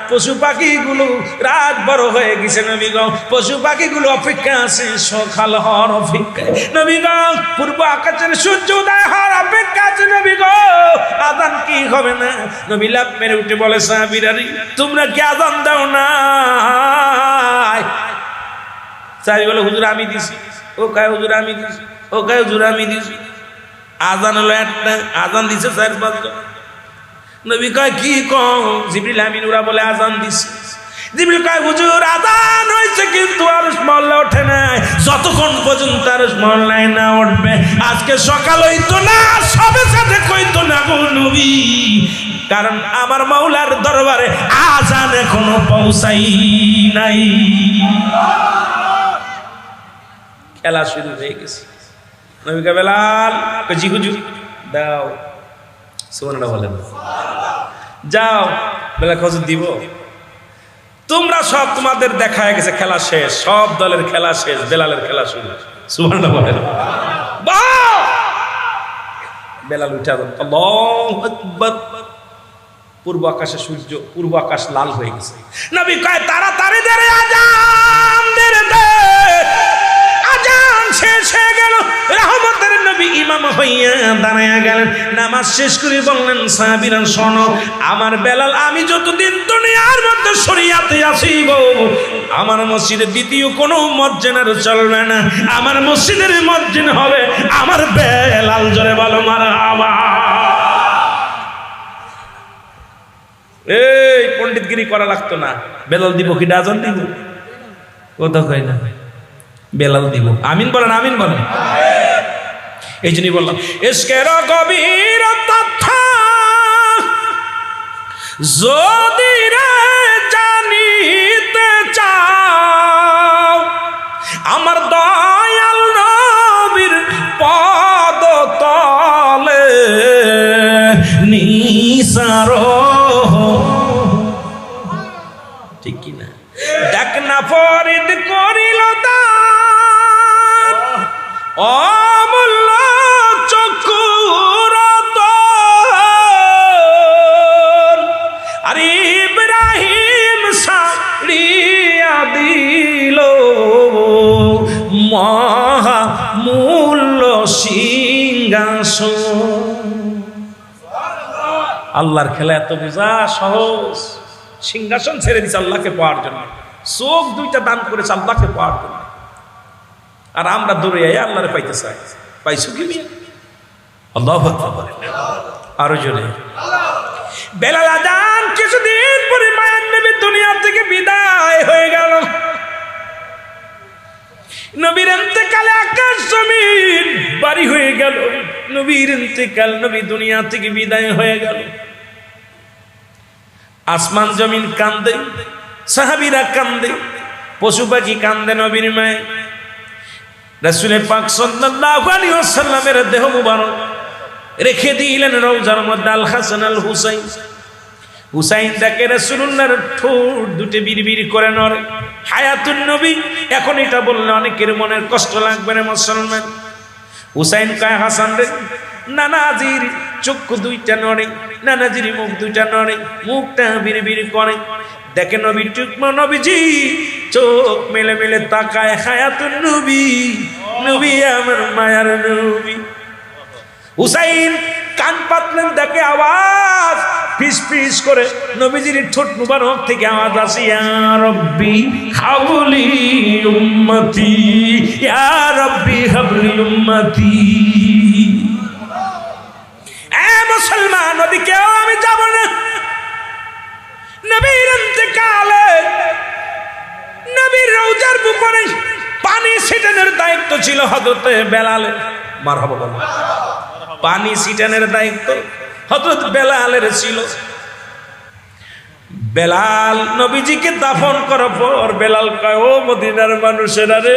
পশু পাখিগুলো রাত বড় হয়ে গেছে। নবী গো, পশু পাখিগুলো অপেক্ষা আছে সকাল হওয়ার অপেক্ষায়। নবী গো, পূর্ব আকাশের সূর্য উদয় হওয়ার অপেক্ষা আছে। নবী গো, আজান কি হবে না? নবী লাফ মেরে উঠে বলে, সাহাবীরা তোমরা কি আজান দাও না? সাহাবী বলে, হুজুর আমি দিছি। ও কয়, হুজুর আমি দিছি। ও কয়, হুজুর আমি দিছি। আজান হলো একটা, আজান দিছে 4-5 জন। নবী কয়, কি কও? জিবরিল আমিন ওরা বলে আজান দিছে। জিবরিল কয়, হুজুর আজান হয়েছে কিন্তু আরশ মহল্লা ওঠে নাই। যতক্ষণ পর্যন্ত আরশ মহল্লায় না উঠবে আজকে সকাল হইতো না, সবে সাথে কইতো না গো নবী, কারণ আমার মাওলার দরবারে আজান এখনো পৌঁছাই নাই। খেলা শুরু হয়ে গেছে। নবী কয়, বেলাল, জি হুজুর দাও। সুবহানাল্লাহ বলেন। যাও। বেলাল কয়, হুজুর দিব। তোমরা সব, তোমাদের দেখা হয়ে গেছে, খেলা শেষ, সব দলের খেলা শেষ, বেলালের খেলা শুরু। সুবহানাল্লাহ বলেন। বাহ! বেলাল উঠে আজান, আল্লাহু আকবার। পূর্ব আকাশে সূর্য, পূর্ব আকাশ লাল হয়ে গেছে। নবী কয়, তাড়াতাড়ি দে আজান দে দে। আজান শেষ হয়ে গেল। রহমতের নবী ইমাম হইয়া দাঁড়ায়া গেলেন। নামাজ শেষ করে বললেন, সাহাবীরা শোনো, আমার বেলাল আমি যতদিন দুনিয়ার মধ্যে শরীয়তে আছি গো, আমার মসজিদে দ্বিতীয় কোনো মুয়াজ্জিনের চলবে না। আমার মসজিদের মুয়াজ্জিন হবে আমার বেলাল। জোরে বলো মারহাবা। এই পণ্ডিতগিরি করা লাগতো না। বেলাল দিব কি আজান দিব? কথা কয় না, বেলাল দিব। আমিন বলেন, আমিন বলেন। এই জন্যই বললাম, ইশকের গভীর তথ্য যদি রে জানিতে চাও, আমার দয়াল নবীর পদ তলে নিসারো। ঠিক কি না? ডাক না ফরিদ করিল দান, অমূল্য চক্ষুর তন, আর ইব্রাহিম সারিয়া দিল মহামূল্য সিংহাসন। আল্লাহর খেলা এত বোঝা সহজ। সিংহাসন ছেড়ে দিচ্ছে আল্লাহকে পাওয়ার জন্য, চোখ দুইটা দান করেছে আল্লাহকে পাওয়ার জন্য। আর আমরা দৌড়ে আল্লাহরে পাইতে চাই। পাইছো কি? আল্লাহু আকবার। আরো জোরে। বেলাল আজান কিছুদিন পরে মায়ার নবী দুনিয়া থেকে বিদায় হয়ে গেল। নবীর ইন্তেকালে আকাশ জমিন বাড়ি হয়ে গেল। নবীর ইন্তেকাল, নবী দুনিয়া থেকে বিদায় হয়ে গেল। আসমান জমিন কান্দে, সাহাবীরা কান্দে, পশু পাখি কান্দে নবীর মায়ে। রাসূল পাক সাল্লাল্লাহু আলাইহি ওয়াসাল্লামের দেহ মুবারক রেখে দিলেন রওজার মধ্যে আল হাসান আল হুসাইন। হুসাইন তাকে রাসূলুল্লাহর ঠোঁট দুটো বিড়বিড় করে নড়ে। হায়াতুন নবী। এখন এটা বললে অনেকের মনের কষ্ট লাগবে না মুসলমান। হুসাইন কয়, হাসান রে, নানাজির চক্ষু দুইটা নড়ে, নানাজির মুখ দুইটা নড়ে, মুখটা বিড়বিড় করে। দেখে নবী টুকমো নবীজি চোখ মেলে মেলে তাকায়। হায়াতুন নবী, নবী আমার মায়ার নবী। হুসাইন কান পাতলেন, দেখে আওয়াজ ফিস ফিস করে নবীজির ঠোঁট মুবারক থেকে আওয়াজ আসে, ইয়া রাব্বি হাবলি উম্মতি, ইয়া রাব্বি হাবলি উম্মতি। এ মুসলমান, ওদিকেও আমি যাব না। নবীর ইন্তেকালে নবীর রওজার বুকে পানি ছিটানোর দায়িত্ব ছিল হযরতে বেলালের। মারহাবা বলো। পানি ছিটানোর দায়িত্ব হযরত বেলালের ছিল। বেলাল নবীজিকে দাফন করার পর বেলাল কয়, ও মদিনার মানুষেরা রে,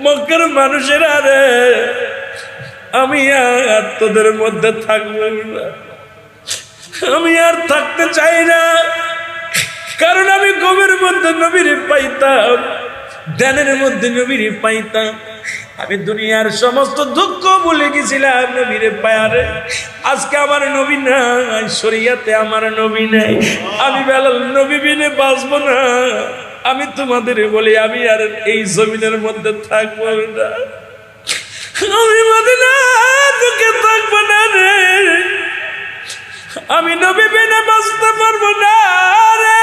মক্কার মানুষেরা রে, আমি আর তোদের মধ্যে থাকবো না, আমি আর থাকতে চাই না। কারণ আমি ঘুমের মধ্যে নবীরে পাইতাম, ধ্যানের মধ্যে নবীরে পাইতাম। আমি দুনিয়ার সমস্ত দুঃখ ভুলে গেছিলাম নবীরে পায়ারে। আজকে আমার নবী নাই, শরীয়তে আমার নবী নাই, আমি বেলাল নবী বিনে বাঁচবো না। আমি তোমাদের বলি, আমি আর এই জমিনের মধ্যে থাকবো না, আমি মদিনা তোকে থাকবো না রে, আমি নবী বিনে বাঁচতে পারবো না রে।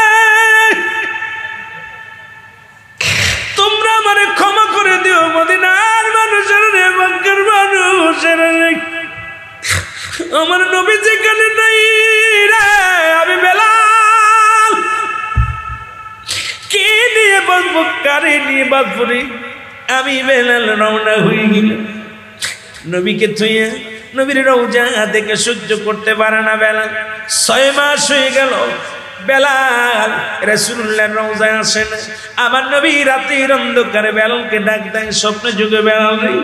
তোমরা আমারে ক্ষমা করে দিও মদিনার মানুষের রে, মক্কার মানুষের রে, আমার নবী যেখানে নাই রে, আমি বেলাল কে নিয়ে বাঁচবো, কারে নিয়ে বাঁচবো রে। আমি বেলাল রওনা হয়ে গেলাম নবীকে থুইয়া। নবীর রওজা দেখে সহ্য করতে পারে না বেলাল। 6 মাস হয়ে গেল বেলাল রাসূলুল্লাহর রওজায় আসে না। আমার নবী রাতের অন্ধকারে বেলালকে ডাক দেয় স্বপ্নে যুগে, বেলাল রে,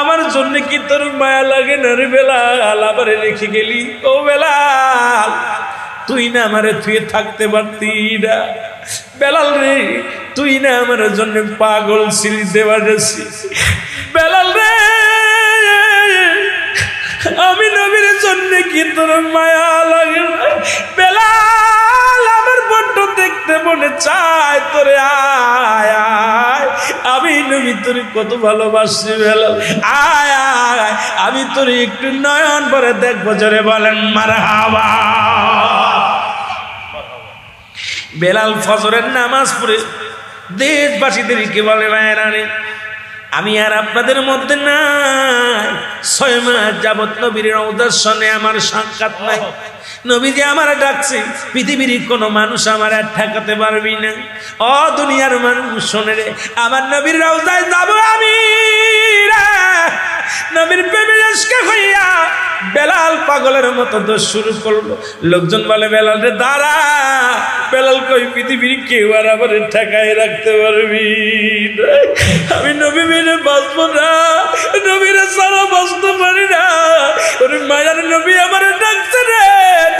আমার জন্য কি তোর মায়া লাগে না রে বেলাল? আবার রেখে গেলি। ও বেলাল, তুই না আমারে থুয়ে থাকতে পারতি না। বেলাল রে, তুই না আমার জন্য পাগল ছিলি দেওয়ারেছি। বেলাল রে, আমি নবীর জন্য কি তোর মায়া লাগে না? বেলাল, আমার বড্ড দেখতে মনে চায় তোরে, আয় আয়, আমি নবী তোর কত ভালোবাসি বেলাল, আয় আয়, আমি তোর একটু নয়ন ভরে দেখবো। জোরে বলেন মারহাবা। বেলাল ফজরের নামাজ পড়ে দেশবাসীদেরকে বলে, ভাইরা রে, আমি আর আপনাদের মধ্যে নাই। 6 মাস যাবত নবীর রওজার সনে আমার সাক্ষাৎ নাই। নবীজি আমার ডাকছে, পৃথিবীর কোনো মানুষ আমার আর ঠেকাতে পারবি না। ও দুনিয়ার মানুষ শোনে রে, আমার নবীর রওজায় যাব আমি রে। নবীর প্রেমে আশকে হইয়া বেলাল পাগলের মতো দোষ শুরু করলো। লোকজন বলে, বেলাল রে দাঁড়া। বেলাল কই, পৃথিবীর কেউ আর আমার ঠেকায় রাখতে পারবি না। আমি নবী মেনে বাঁচবো না, নবীরে সারা বাঁচতে পারি না। ওরে মায়ার নবী আমার ডাকছে রে,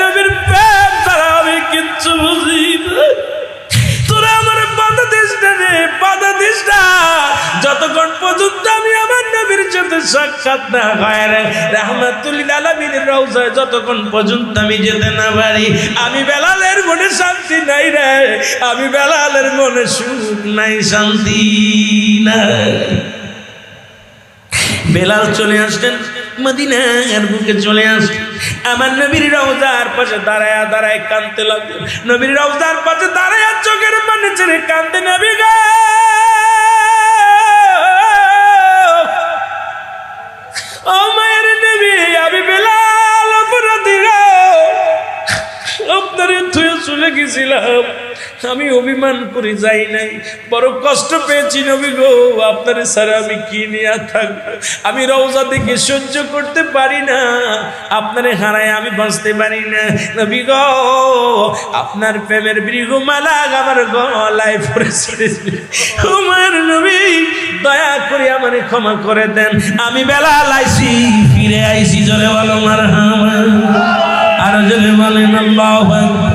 নবীর প্রেম ছাড়া আমি কিচ্ছু বুঝি না। তোরা আমার বাধা দিস না রে, বাধা দিস না। যতক্ষণ পর্যন্ত আমি আমার নবীর সাথে সাক্ষাৎ না হয় রে, রাহমাতুল লিল আলামিনের রওজায় যতক্ষণ পর্যন্ত আমি যেতে না পারি, আমি বেলালের মনে শান্তি নাই রে, আমি বেলালের মনে সুখ নাই, শান্তি নাই। বেলাল চলে আসলেন মদিনার বুকে, চলে আসলেন আমার নবীর রওজার পাশে দাঁড়ায় দাঁড়ায় কাঁদতে লাগলো। নবীর রওজার পাশে দাঁড়ায় চোখের পানি ছেড়ে কাঁদতে, নবী গো, ও মায়ের নবী, আমি করে থুয়ে চলে গেছিলাম, আমি অভিমান করে যাই নাই, বড় কষ্ট পেয়েছি নবী গো, আপনার ছাড়া আমি কি নিয়ে থাকবো, আমি রওজা দেখে সহ্য করতে পারি না, আপনারে হারায় আমি বাঁচতে পারি না নবী গো, আপনার প্রেমের মৃগমালা আমার গলায় পড়েছে, আমার নবী দয়া করে আমারে ক্ষমা করে দেন, আমি বেলাল আইছি, ফিরে আইছি, জোরে বলো মারহাবা, আর জোরে বলেন আল্লাহু আকবার।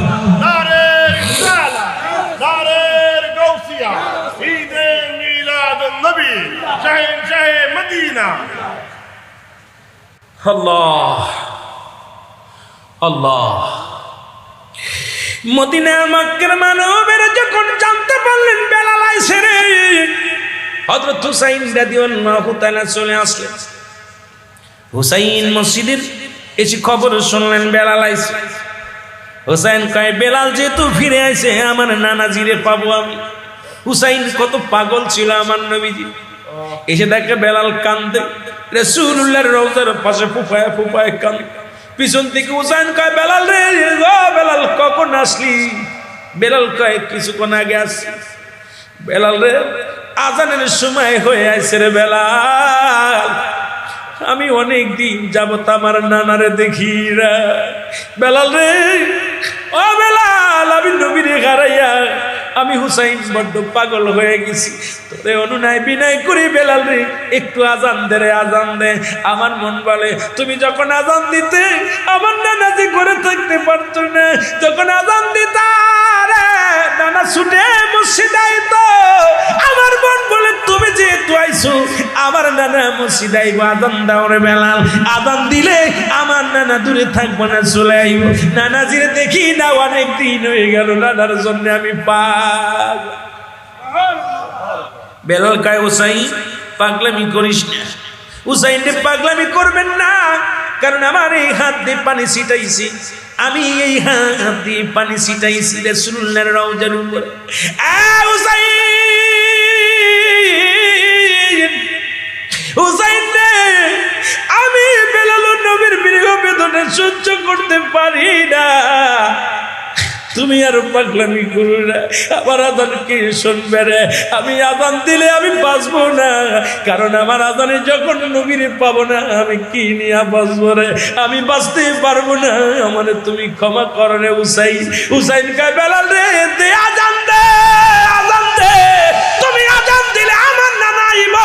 আল্লাহ আল্লাহ, মদিনা মক্কার মানবেরা যখন জানতে পারলেন বেলাল আইছে রে, হযরত হুসাইন রাদিয়াল্লাহু তাআলা চলে আসলেন। হুসাইন মসজিদের এসে খবর শুনলেন বেলাল আইছে। হুসাইন কয়, বেলাল যেহেতু ফিরে আইছে, আমার নানাজিরে পাবো আমি। হুসাইন কত পাগল ছিল আমার নবীজি, এসে দেখে বেলাল কান্দে, রাসূলুল্লাহর রওজার পাশে ফুফায় ফুফায় কান্দে। পিছন থেকে হুসাইন কয়, বেলাল রে, ও বেলাল কখন আসলি? বেলাল কয়, কিছুক্ষণ আগে আসছি। বেলাল রে, আজানের সময় হয়ে আসছে রে বেলাল, আমি অনেক দিন যাবত আমার নানারে দেখি না। বেলাল রে, ও বেলাল, আমি নবীরে হারাইয়া আমি হুসাইন বড্ড পাগল হয়ে গেছি, তোরে অনুনয় বিনয় করি বেলাল রে, একটু আজান দে রে, আজান দে। আমার মন বলে, তুমি যখন আজান দিতে আমার নানাজি করে থাকতে পারতো না, যখন আজান দিতা রে নানা ছুটে মসজিদে আইতো, আমার মন বলে তুমি যেহেতু আইছো আমার নানা মসজিদে আইবো, আজান দাও রে বেলাল, আজান দিলে আমার নানা দূরে থাকবো না, চলে আইব। নানাজিরে দেখি না অনেক দিন হয়ে গেল, নানার জন্য আমি পাগল। বেলাল কয়, হুসাইন পাগলামি করিস না। হুসাইন রে, পাগলামি করবেন না, কারণ আমার এই হাত দিয়ে পানি ছিটাইছি, আমি এই হাত দিয়ে পানি ছিটাইছি রাসূলুল্লাহর রওজার উপরে। হুসাইন রে, আমি বেলাল নবীর বিরহ বেদনা সহ্য করতে পারি না, তুমি আর পাগলামি করো না, আমার আজান কে শুনবে রে? আমি আজান দিলে আমি বাঁচবো না, কারণ আমার আজানে যখন নবীরে পাবো না, আমি কি নিয়ে বাঁচবো রে? আমি বাঁচতে পারবো না, আমার তুমি ক্ষমা করো রে হুসাইন। হুসাইন কয়, বেলাল রে, দে আজান দে, আজান দে, তুমি আজান দিলে আমার নানা আইব,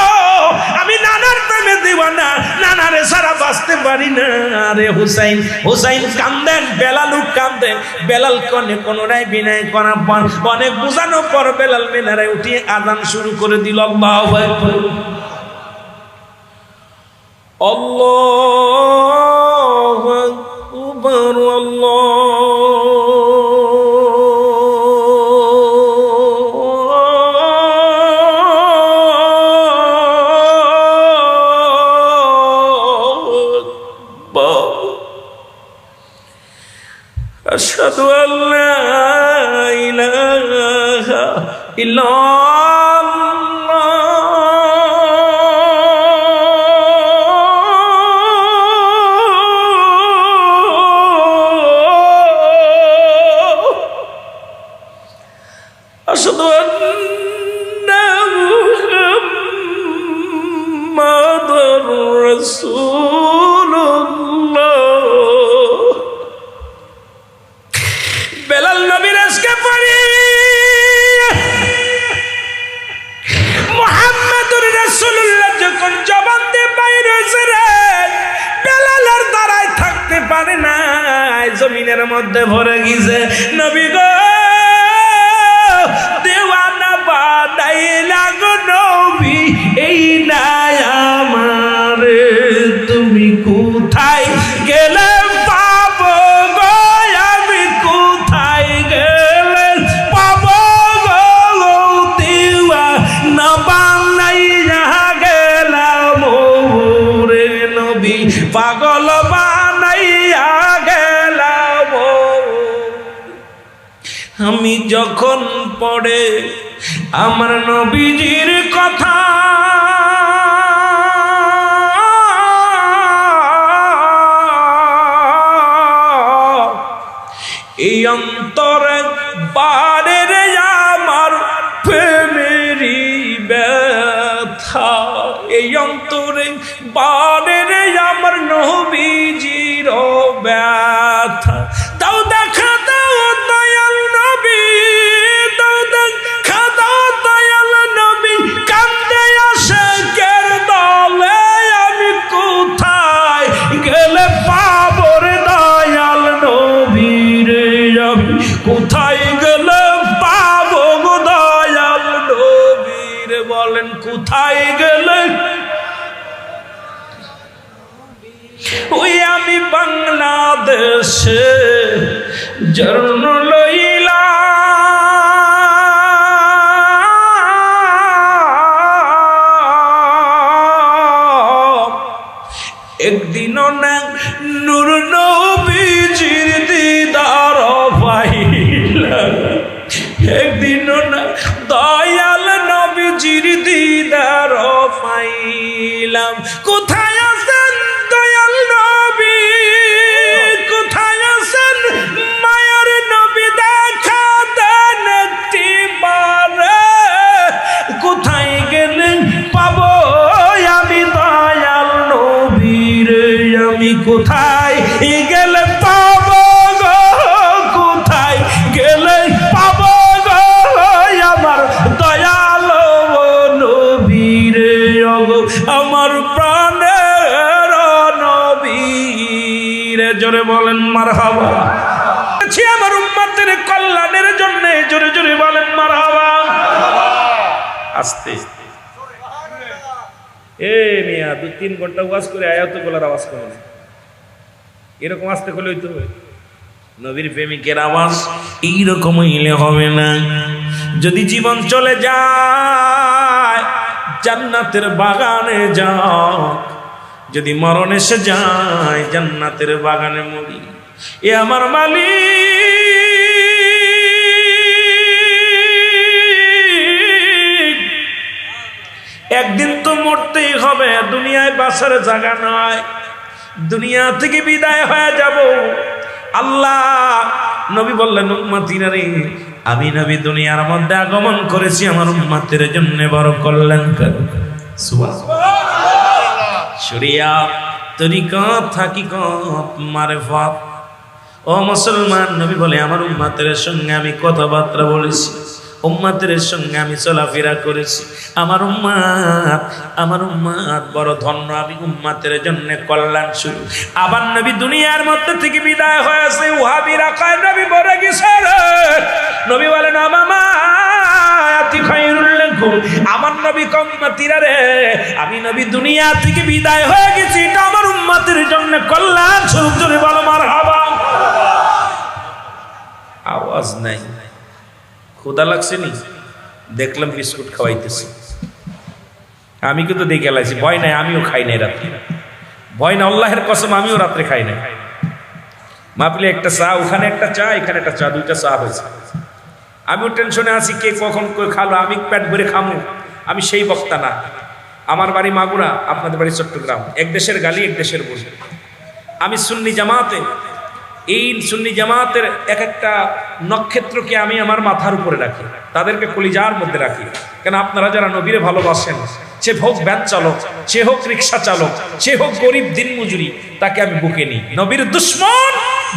আমি নানার প্রেমে দিওয়ানা, নানারে সারা বাঁচতে পারি না রে হুসাইন। হুসাইন কান্দেন, বেলালও কান্দে। বেলাল কনে কোনরাই বিনয় করার পর, অনেক বোঝানোর পর বেলাল মিনারে উঠিয়ে আজান শুরু করে দিল। আল্লাহু আকবার, আল্লাহু আকবার, আশহাদু আল্লা ইলাহা ইল্লাল্লাহ, আশহাদু আন্না মুহাম্মাদুর রাসূলুল্লাহ। বেলাল নবীর আজকে পড়ি মুহাম্মাদুর রাসূলুল্লাহ যখন জবান দিয়ে বাইরে হয়েছে রে, বেলাল আর দাঁড়ায় থাকতে পারে না, জমিনের মধ্যে ভরে গেছে। নবী গো, দেওয়ানা বানাইলা গো নবী, এই না আমার, তুমি কোথায় গেলে পাবো গো, আমি কোথায় গেলে পাবো গো, দেওয়ানা বানাইয়া গেলাম রে নবী, পাগল বানাইয়া গেলাম। আমি যখন পড়ে আমার নবীজির কথা, এই অন্তরে বারে রে আমার প্রেমেরই ব্যথা, এই অন্তরে বারে রে আমার নবীজির ব্যথা। দাও দেখা দাও দয়াল নবী, দাও দেখা দাও দয়াল নবী, কান্দে আসে কের দলে আমি কোথায় গেলে পাবো রে দয়াল নবী রে, আমি কোথায় গেলে পাবো গো দয়াল নবী রে, বলেন কোথায় গেলে? ওই আমি বাংলাদেশে জন্ম লইলাম, একদিনও না নূর নবীজির দিদার পাইলাম, একদিনও না দয়াল নবীজির দিদার পাইলাম। কোথায় আছেন দয়াল নবী, কোথায় আছেন মায়ার নবী, দেখা দেন একটিবারে, কোথায় গেলেন পাবো আমি দয়াল নবী রে, আমি কোথায় গেলে পাবো গো, কোথায় গেলে পাবো গো আমার দয়াল নবী রে, আমার প্রাণের নবী রে, জোরে বলেন মারহাবা। আমার উম্মতের কল্যাণের জন্য জোরে জোরে বলেন মারহাবা। আস্তে এ মিয়া 2-3 ঘন্টা ওয়াজ করে আয়াত গলার আওয়াজ করে না, এরকম আস্তে করলেই তো নবীর প্রেমিকের আওয়াজ এইরকম হইলে হবে না। যদি জীবন চলে যায় জান্নাতের বাগানে যাও, যদি মরণ এসে যায় জান্নাতের বাগানে মরি। এ আমার মালিক, একদিন তো মরতেই হবে, দুনিয়ায় বাঁচার জায়গা নয়, দুনিয়া থেকে বিদায় হয়ে যাব। আল্লাহ নবী বললেন উম্মতিরা রে, আমি নবী দুনিয়ার মধ্যে আগমন করেছি আমার উম্মতের জন্য বড় কল্যাণ করব। সুবহানাল্লাহ। শরিয়াত তরিকত হাকিকত মারিফত। ও মুসলমান, নবী বলে আমার উম্মতের সঙ্গে আমি কথাবার্তা বলেছি, উম্মতের সঙ্গে আমি চলাফেরা করেছি, আমার উম্মত বড় ধন্য, আমি উম্মতের জন্য কল্যাণ শুরু। আবার নবী দুনিয়ার মধ্যে থেকে বিদায় হয়েছে, ওয়াহাবীরা কয় নবী মরে গেছে রে। নবী বলেন আমার নবী উম্মতিরা রে, আমি নবী দুনিয়া থেকে বিদায় হয়ে গেছি, এটা আমার উম্মতের জন্য কল্যাণ শুরু। জোরে বলো মারহাবা। আওয়াজ নাই, ক্ষুধা লাগছে নি, দেখলাম বিস্কুট খাওয়াইতেছি, আমি কিন্তু দেখে লাইছি, ভয় নাই, আমিও খাই নাই রাত্রে, ভয় না, আল্লাহের কসম আমিও রাত্রে খাই নাই। মাহফিলে একটা চা, ওখানে একটা চা, এখানে একটা চা, 2টা চা হয়েছে। আমিও টেনশনে আছি কে কখন খালো, আমি পেট ভরে খামু, আমি সেই বক্তা না। আমার বাড়ি মাগুরা, আপনাদের বাড়ি চট্টগ্রাম, এক দেশের গালি এক দেশের বলি। আমি সুন্নি জামাতে, এই সুন্নি জামাতের এক একটা নক্ষত্রকে আমি আমার মাথার উপরে রাখি, তাদেরকে কলিজার মধ্যে রাখি। কেন আপনারা যারা নবীরে ভালোবাসেন, সে হোক ভ্যান চালক, সে হোক রিক্সা চালক, সে হোক গরিব দিন মজুরি, তাকে আমি বুকে নিই। নবীর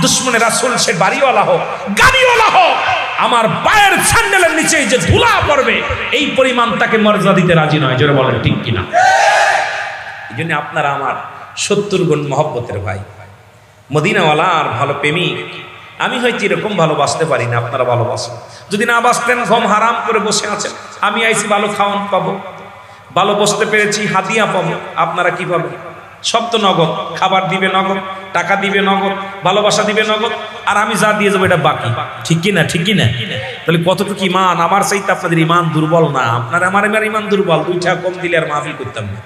দুশ্মনের রাসূল সে বাড়িওয়ালা হোক গাড়িওয়ালা হোক, আমার পায়ের স্যান্ডেলের নিচে যে ধুলা পড়বে এই পরিমাণ তাকে মর্যাদা দিতে রাজি নয়। জোরে বলেন ঠিক কিনা? এই জন্য আপনারা আমার 70 গুণ মহব্বতের ভাই, মদিনাওয়ালা আর ভালো প্রেমিক। আমি হয়তো এরকম ভালোবাসতে পারি না, আপনারা ভালোবাসেন। যদি না বাসতেন, ঘুম হারাম করে বসে আছেন। আমি আইছি ভালো খাওয়ান পাবো, ভালো বসতে পেরেছি, হাদিয়া পাবো। আপনারা কি পাবেন? সব তো নগদ, খাবার দিবে নগদ, টাকা দিবে নগদ, ভালোবাসা দিবে নগদ, আর আমি যা দিয়ে যাবো এটা বাকি। ঠিক কিনা? ঠিক কিনা? তাহলে কতটুকু ইমান আমার চাইতে আপনাদের ইমান দুর্বল না? আপনার আমার ইমান দুর্বল। 2 টাকা কম দিলে আর মাহফিল করতাম না।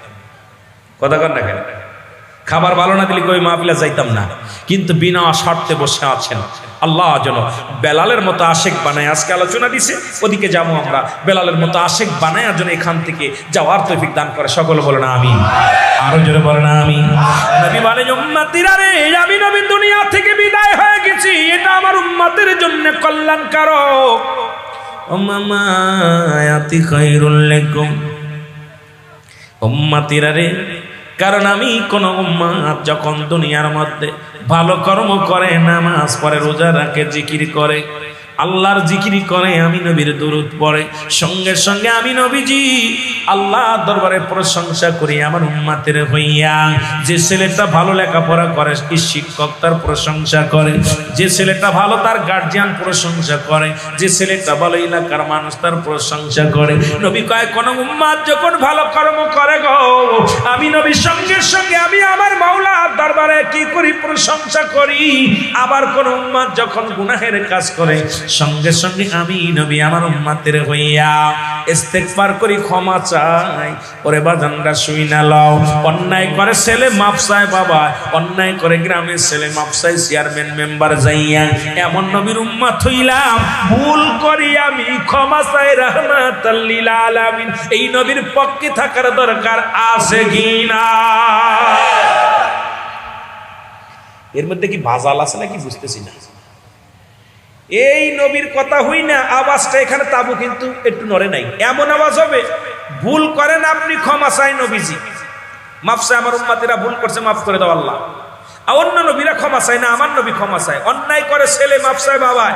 কথা কর না কেন? খাবার ভালো না দিলে কই মাহফিলে যাইতাম না। কিন্তু বিনা স্বার্থে বসে আছেন, আল্লাহ যেন বেলালের মতো আশেক বানায়। আজকে আলোচনা দিছে, ওদিকে যাবো আমরা। বেলালের মতো আশেক বানায় যেন এখান থেকে যাওয়ার তৌফিক দান করে। সকল বলে না আমিন, আরো জোরে বলে না আমিন। নবী বলে উম্মতিরা রে, আমি নবী দুনিয়া থেকে বিদায় হয়ে দিয়েছি, এটা আমার উম্মতের জন্য কল্যাণকারক। ও মামা আয়াতি খায়রুল লাকুম, উম্মতিরা রে, কারণ আমি কোন উম্মত যখন দুনিয়ার মধ্যে ভালো কর্ম করে, নামাজ পড়ে, রোজা রাখে, জিকির করে, আল্লাহর জিকির করে, আমি নবীর দুরূদ পড়ে, সঙ্গে সঙ্গে আমি নবীজি আল্লাহ দরবারে প্রশংসা করি আমার উম্মতের হইয়া। যে ছেলেটা ভালো লেখাপড়া করে কি শিক্ষক তার প্রশংসা করে, যে ছেলেটা ভালো তার গার্জিয়ান প্রশংসা করে, যে ছেলেটা ভালো এলাকার মানুষ তার প্রশংসা করে। নবী কয় কোন উম্মত যখন ভালো কর্ম করে গো, আমি নবী সঙ্গে সঙ্গে আমি আমার মাওলার দরবারে কি করি, প্রশংসা করি। আবার কোন উম্মত যখন গুনাহের কাজ করে, সঙ্গে সঙ্গে আমি নবী আমার উম্মতের হইয়া ইস্তেগফার করি, ক্ষমা চাই। ওরে বাজানরা শুই না লও, অন্যায় করে ছেলে মাপ চায় বাবা, অন্যায় করে গ্রামের ছেলে মাপ চায় চেয়ারম্যান মেম্বার যাইয়া। এমন নবীর উম্মত হইলাম, ভুল করি আমি ক্ষমা চাই রাহমাতাল লিল আলামিন। এই নবীর পক্ষে থাকার দরকার আছে কিনা? এর মধ্যে কি ভাজাল আছে নাকি বুঝতেছি না। এই নবীর কথা হই না, আওয়াজটা এখানে তাবু কিন্তু একটু নড়ে নাই, এমন আওয়াজ হবে। ভুল করেন আপনি, ক্ষমা চাই নবীজি, মাফ চাই আমার উম্মতিরা ভুল করছে, মাফ করে দাও আল্লাহ। আর অন্য নবীরা ক্ষমা চায় না, আমার নবী ক্ষমা চায়। অন্যায় করে ছেলে মাফ চায় বাবা,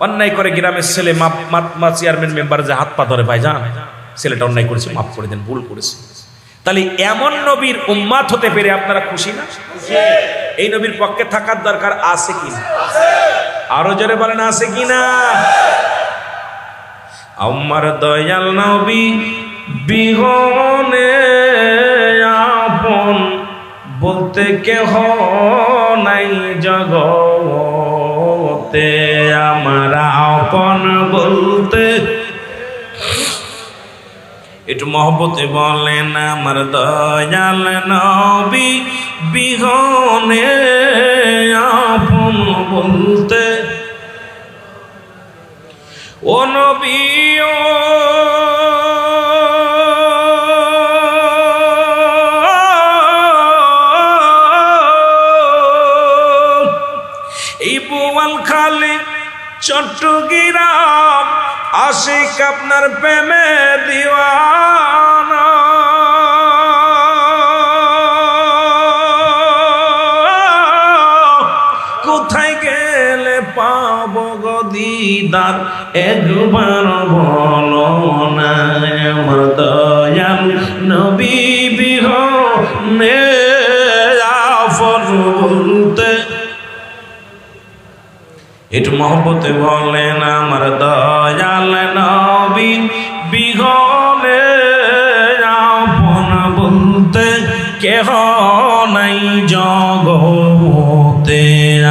অন্যায় করে গ্রামের ছেলে মাপ চেয়ারম্যান মেম্বার যে হাত পা ধরে, ভাই যান ছেলেটা অন্যায় করেছে, মাফ করে দেন, ভুল করেছে। তাহলে এমন নবীর উম্মত হতে পেরে আপনারা খুশি না? এই নবীর পক্ষে থাকার দরকার আছে কি না? আরো জোরে বলেন আছে কি না? আমার দয়াল নবী বিহনে আপন বলতে কেহ নাই জগতে, আমার আপন বলতে একটু মহব্বতে বলেন আমার দয়াল নবী বিহনে আপন বলতে। ও নবী ও এই বোয়ালখালী চট্টগ্রাম আশিক আপনার প্রেমে দিওয়ানা। কোথায় গেলে পাবো গো দিদার একবার বলো না, আমার দয়াল নবী বিহনে আপন বলতে। একটু মহব্বতে বলেন আমার দয়াল নবী বিহনে আপন বলতে কেহ নাই জগতে,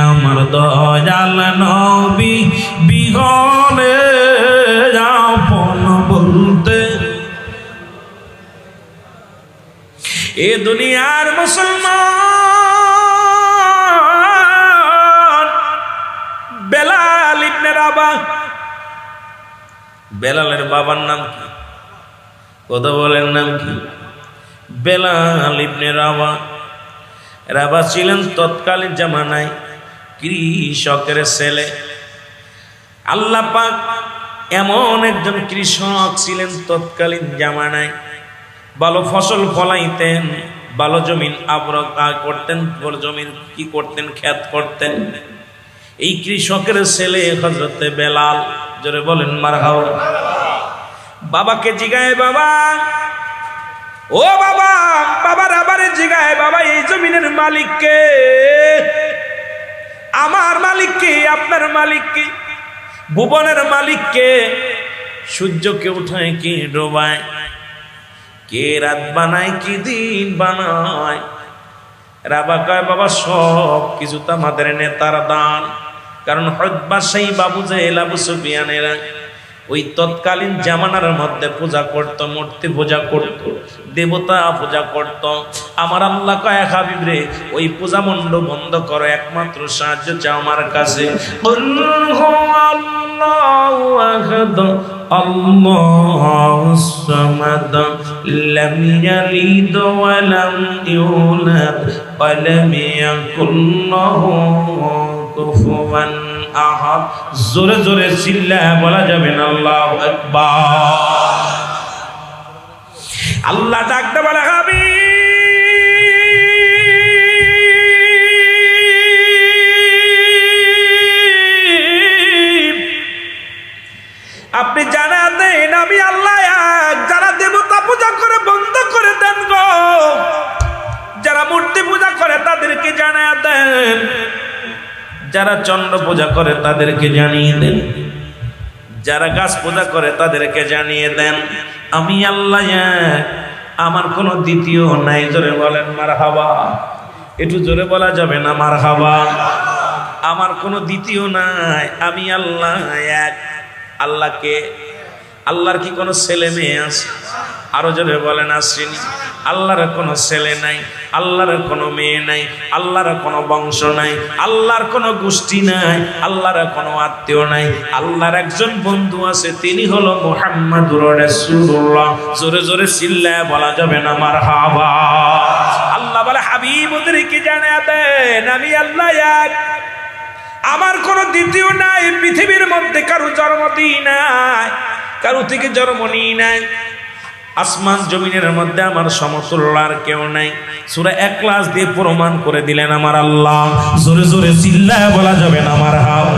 আমার দয়াল নবী বিহনে আপন বলতে। এ দুনিয়ার মুসলমান বেলাল ইবনে রাবাহ, বেলালের বাবার নাম কি? কথা বলেন নাম কি? বেলাল ইবনে রাবাহ। রাবাহ ছিলেন তৎকালীন জামানায় কৃষকের ছেলে। আল্লাহ পাক এমন একজন কৃষক ছিলেন তৎকালীন জামানায়, ভালো ফসল ফলাইতেন, ভালো জমিন আবরকা করতেন, জমিন কি করতেন, ক্ষেত করতেন। এই কৃষকের ছেলে হযরতে বেলাল, জোরে বলেন মারহাবা। বাবাকে জিগায়, বাবা ও বাবা, বাবার আবারে জিগায়, বাবা এই জমিনের মালিক কে? আমার মালিক কে? আপনার মালিক কে? ভুবনের মালিক কে? সূর্যকে উঠায় কি ডোবায়? কে রাত বানায় কি দিন বানায়? রাবা কয়, বাবা সব কিছু তো আমাদের নেতার দান। কারণ হযরত সেই বাবু জেহেল আবু সুফিয়ানেরা ওই তৎকালীন জামানার মধ্যে পূজা করত, মূর্তি পূজা করত, দেবতা পূজা করত। আমার আল্লাহ কয়, হাবিব রে ওই পূজা মণ্ডপ বন্ধ করো, একমাত্র সাহায্য চাও আমার কাছে। আল্লাহু আহাদ আল্লাহুস সামাদ লাম ইয়ালিদ ওয়া লাম ইউলাদ ওয়া লাম ইয়াকুল লাহু কুফুয়ান আহাদ। জোরে জোরে চিল্লায়া বলা যাবে না আল্লাহু আকবার। আল্লাহ ডাকতে বলে হাবিব আপনি জানা দেন আমি আল্লাহ এক। যারা দেবতা পূজা করে বন্ধ করে দেন গো, যারা মূর্তি পূজা করে তাদেরকে জানা দেন, যারা চন্দ্র পূজা করে তাদেরকে জানিয়ে দেন, যারা গাছ পূজা করে তাদেরকে জানিয়ে দেন আমি আল্লাহ এক, আমার কোনো দ্বিতীয় নাই। জোরে বলেন মারহাবা। একটু জোরে বলা যাবে না মারহাবা? আমার কোনো দ্বিতীয় নাই, আমি আল্লাহ এক। আল্লাহকে, আল্লাহর কি কোনো ছেলে মেয়ে আছে? আরো জোরে বলেন আসেনি? আল্লাহর কোনো ছেলে নাই, আল্লাহর কোনো মেয়ে নাই, আল্লাহর কোনো বংশ নাই, আল্লাহর কোনো গোষ্ঠী নাই, আল্লাহর কোনো আত্মীয় নাই। আল্লাহর একজন বন্ধু আছে, তিনি হলো মুহাম্মাদুর রাসূলুল্লাহ। জোরে জোরে চিল্লায়া বলা যাবে না মারহাবা? আল্লাহ বলে হাবিব ওদেরকে জানিয়ে দেন আমি আল্লাহ এক, আমার কোনো দ্বিতীয় নাই। পৃথিবীর মধ্যে কারো জন্ম দিই নাই, কারো থেকে জন্ম নিই নাই। আসমান জমিনের মধ্যে আমার সমতুল্য আর কেউ নাই। সূরা ইখলাস দিয়ে প্রমাণ করে দিলেন আমার আল্লাহ। জোরে জোরে চিল্লায়া বলা যাবে না মারহাবা?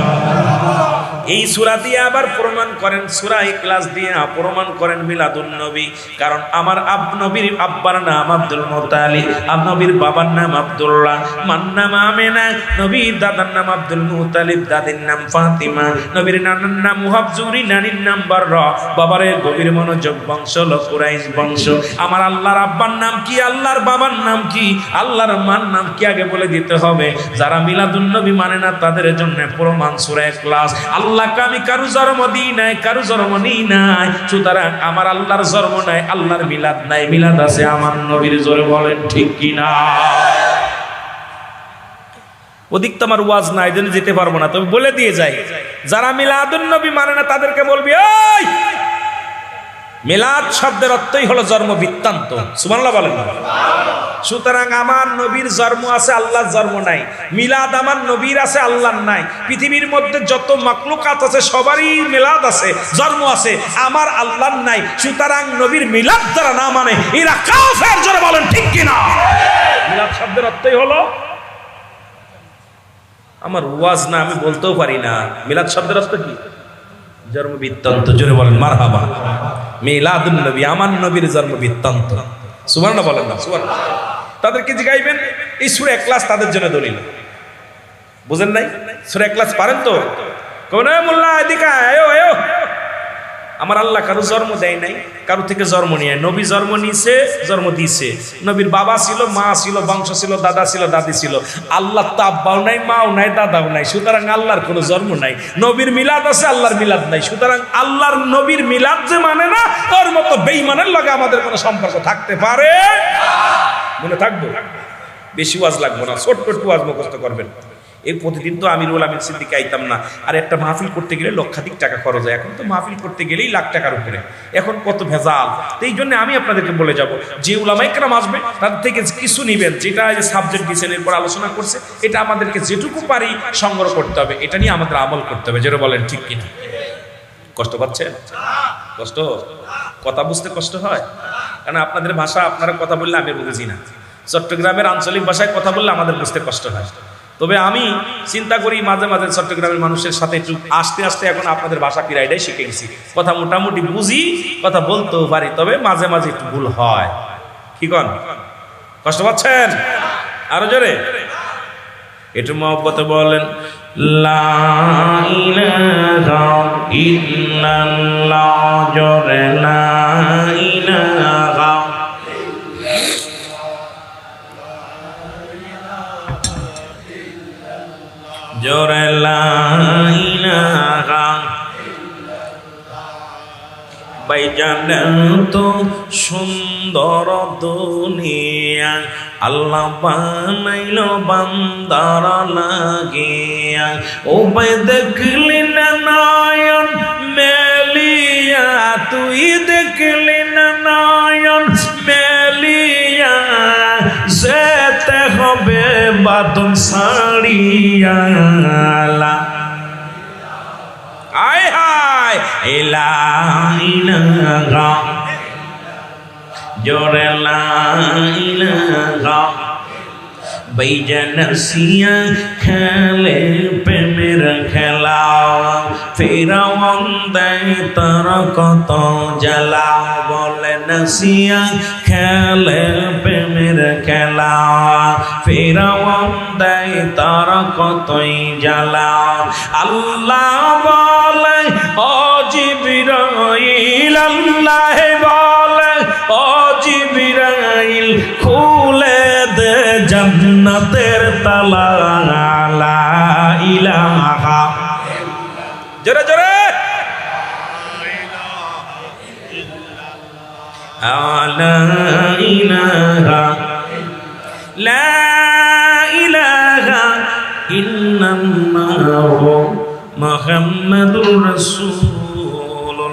এই সূরা দিয়ে আবার প্রমাণ করেন, সূরা ইখলাস দিয়ে প্রমাণ করেন মিলাদুন নবী। কারণ আমার নবীর আব্বার নাম আব্দুল মুত্তালিব, নবীর বাবার নাম আব্দুল্লাহ, মার নাম আমেনা, নবীর দাদার নাম আব্দুল মুত্তালিব, দাদির নাম ফাতিমা, নবীর নানার নাম মুহাবজুরি, নানির নাম বাররা। বাবারে গভীর মনোযোগ, বংশ হলো কুরাইশ বংশ। আমার আল্লাহর আব্বার নাম কি, আল্লাহর বাবার নাম কি, আল্লাহর মার নাম কি আগে বলে দিতে হবে। যারা মিলাদুন নবী মানে না তাদের জন্য প্রমাণ সূরা ইখলাস। আল্লাহকে আমি কারো জন্ম দিই নাই, কারো জন্ম নিই নাই, সুতরাং আমার আল্লাহর জন্ম নাই, আল্লাহর মিলাদ নাই, মিলাদ আছে আমার নবীর। জোরে বলেন ঠিক কিনা? ওদিক তো আমার ওয়াজ নাই, জন্য যেতে পারবো না, তবে বলে দিয়ে যাই, যারা মিলাদুন নবী মানে না তাদেরকে বলবি ওই মিলাদ শব্দের অর্থই হলো জন্ম বৃত্তান্ত। সুবহানাল্লাহ বলেন না? সুতরাং আমার নবীর জন্ম আছে, আল্লাহর জন্ম নাই। মিলাদ আমার নবীর আছে, আল্লাহর নাই। পৃথিবীর মধ্যে যত মাখলুকাত আছে সবারই মিলাদ আছে, জন্ম আছে, আমার আল্লাহর নাই। সুতরাং নবীর মিলাদ যারা না মানে এরা কাফের। জোরে বলেন ঠিক কিনা? মিলাদ শব্দের অর্থই হলো, আমার ওয়াজ না, আমি বলতেও পারি না, মিলাদ শব্দের অর্থ কি? জন্ম বৃত্তান্ত। জোরে বলেন মারহাবা। মিলাদুন নবী, আমার নবীর জন্ম বৃত্তান্ত। সুবহানাল্লাহ বলেন না? সুবহানাল্লাহ। তাদেরকে জিগাইবেন, এই সূরা ইখলাস তাদের জন্য দলিল। বুঝেন নাই? সূরা ইখলাস পারেন তো? কোন মোল্লা এদিকে আয়ো আয়ো। আমার আল্লাহ কারো জন্ম দেয় নাই, কারো থেকে জন্ম নিয়ে। নবী জন্ম নিছে, জন্ম দিছে। নবীর বাবা ছিল, মা ছিল, বংশ ছিল, দাদা ছিল, দাদি ছিল। আল্লাহ তো আব্বাও নাই, মাও নাই, দাদাও নাই। সুতরাং আল্লাহর কোনো জন্ম নাই। নবীর মিলাদ আছে, আল্লাহর মিলাদ নাই। সুতরাং আল্লাহর নবীর মিলাদ যে মানে না, ওর মতো বেঈমানের লগে আমাদের কোনো সম্পর্ক থাকতে পারে? মনে থাকবো? বেশি ওয়াজ লাগবো না, ছোট্ট একটু ওয়াজ মুখস্থ করবেন। এর প্রতিদিন তো আমিরুল আমিন সিদ্দিক আইতাম না। আর একটা মাহফিল করতে গেলে লক্ষাধিক টাকা খরচ হয়। এখন তো মাহফিল করতে গেলেই লাখ টাকার উপরে, এখন কত ভেজাল। তো এই জন্য আমি আপনাদেরকে বলে যাব, যে উলামায়ে কেরাম আসবে তাদের থেকে কিছু নিবেন, যেটা সাবজেক্ট দিয়েছেন এরপর আলোচনা করছে, এটা আমাদেরকে যেটুকু পারি সংগ্রহ করতে হবে, এটা নিয়ে আমাদের আমল করতে হবে। যেটা বলেন ঠিক কিনা? কষ্ট পাচ্ছেন? কষ্ট? কথা বুঝতে কষ্ট হয়? কারণ আপনাদের ভাষা, আপনারা কথা বললে আমি বুঝি না। চট্টগ্রামের আঞ্চলিক ভাষায় কথা বললে আমাদের বুঝতে কষ্ট হয়। তবে আমি চিন্তা করি মাঝে মাঝে চট্টগ্রামের মানুষের সাথে একটু আস্তে আস্তে এখন আপনাদের ভাষা পিরাইটাই শিখে গেছি। কথা মোটামুটি বুঝি, কথা বলতেও পারি, তবে মাঝে মাঝে একটু ভুল হয়। কি কন? কষ্ট পাচ্ছেন? আরো জোরে একটু মহব্বতে বলেন, লা ইলাহা ইল্লাল্লাহ। জোরে লা ইলাহা। জোরে লা ইলাহা। ভাইজান তো সুন্দর দুনিয়া আল্লাহ বানাইল বান্দার লাগিয়া। ও ভাই দেখলি না নয়ন মেলিয়া, তুই দেখলি না নয়ন মেলিয়া, যেতে হবে লা আয় হায় লা ইলাহা জোরে লা ইলাহা বৈজনসিয়া খেলে প্রেমের খেলা ফেরাউন দেয় তার কত জ্বালা বলে নসিয়া খেলে প্রেমের খেলা ফেরাউন দেয় তার কতই জ্বালা আল্লাহ বলে ও জিবরাইল আল্লাহ বলে ও জিবরাইল খুলে দে জান্নাতের তালা লা ইলাহা জোরে জোরে লা ইলাহা লা ইলাহা ইল্লাল্লাহু মুহাম্মাদুর রাসূলুল্লাহ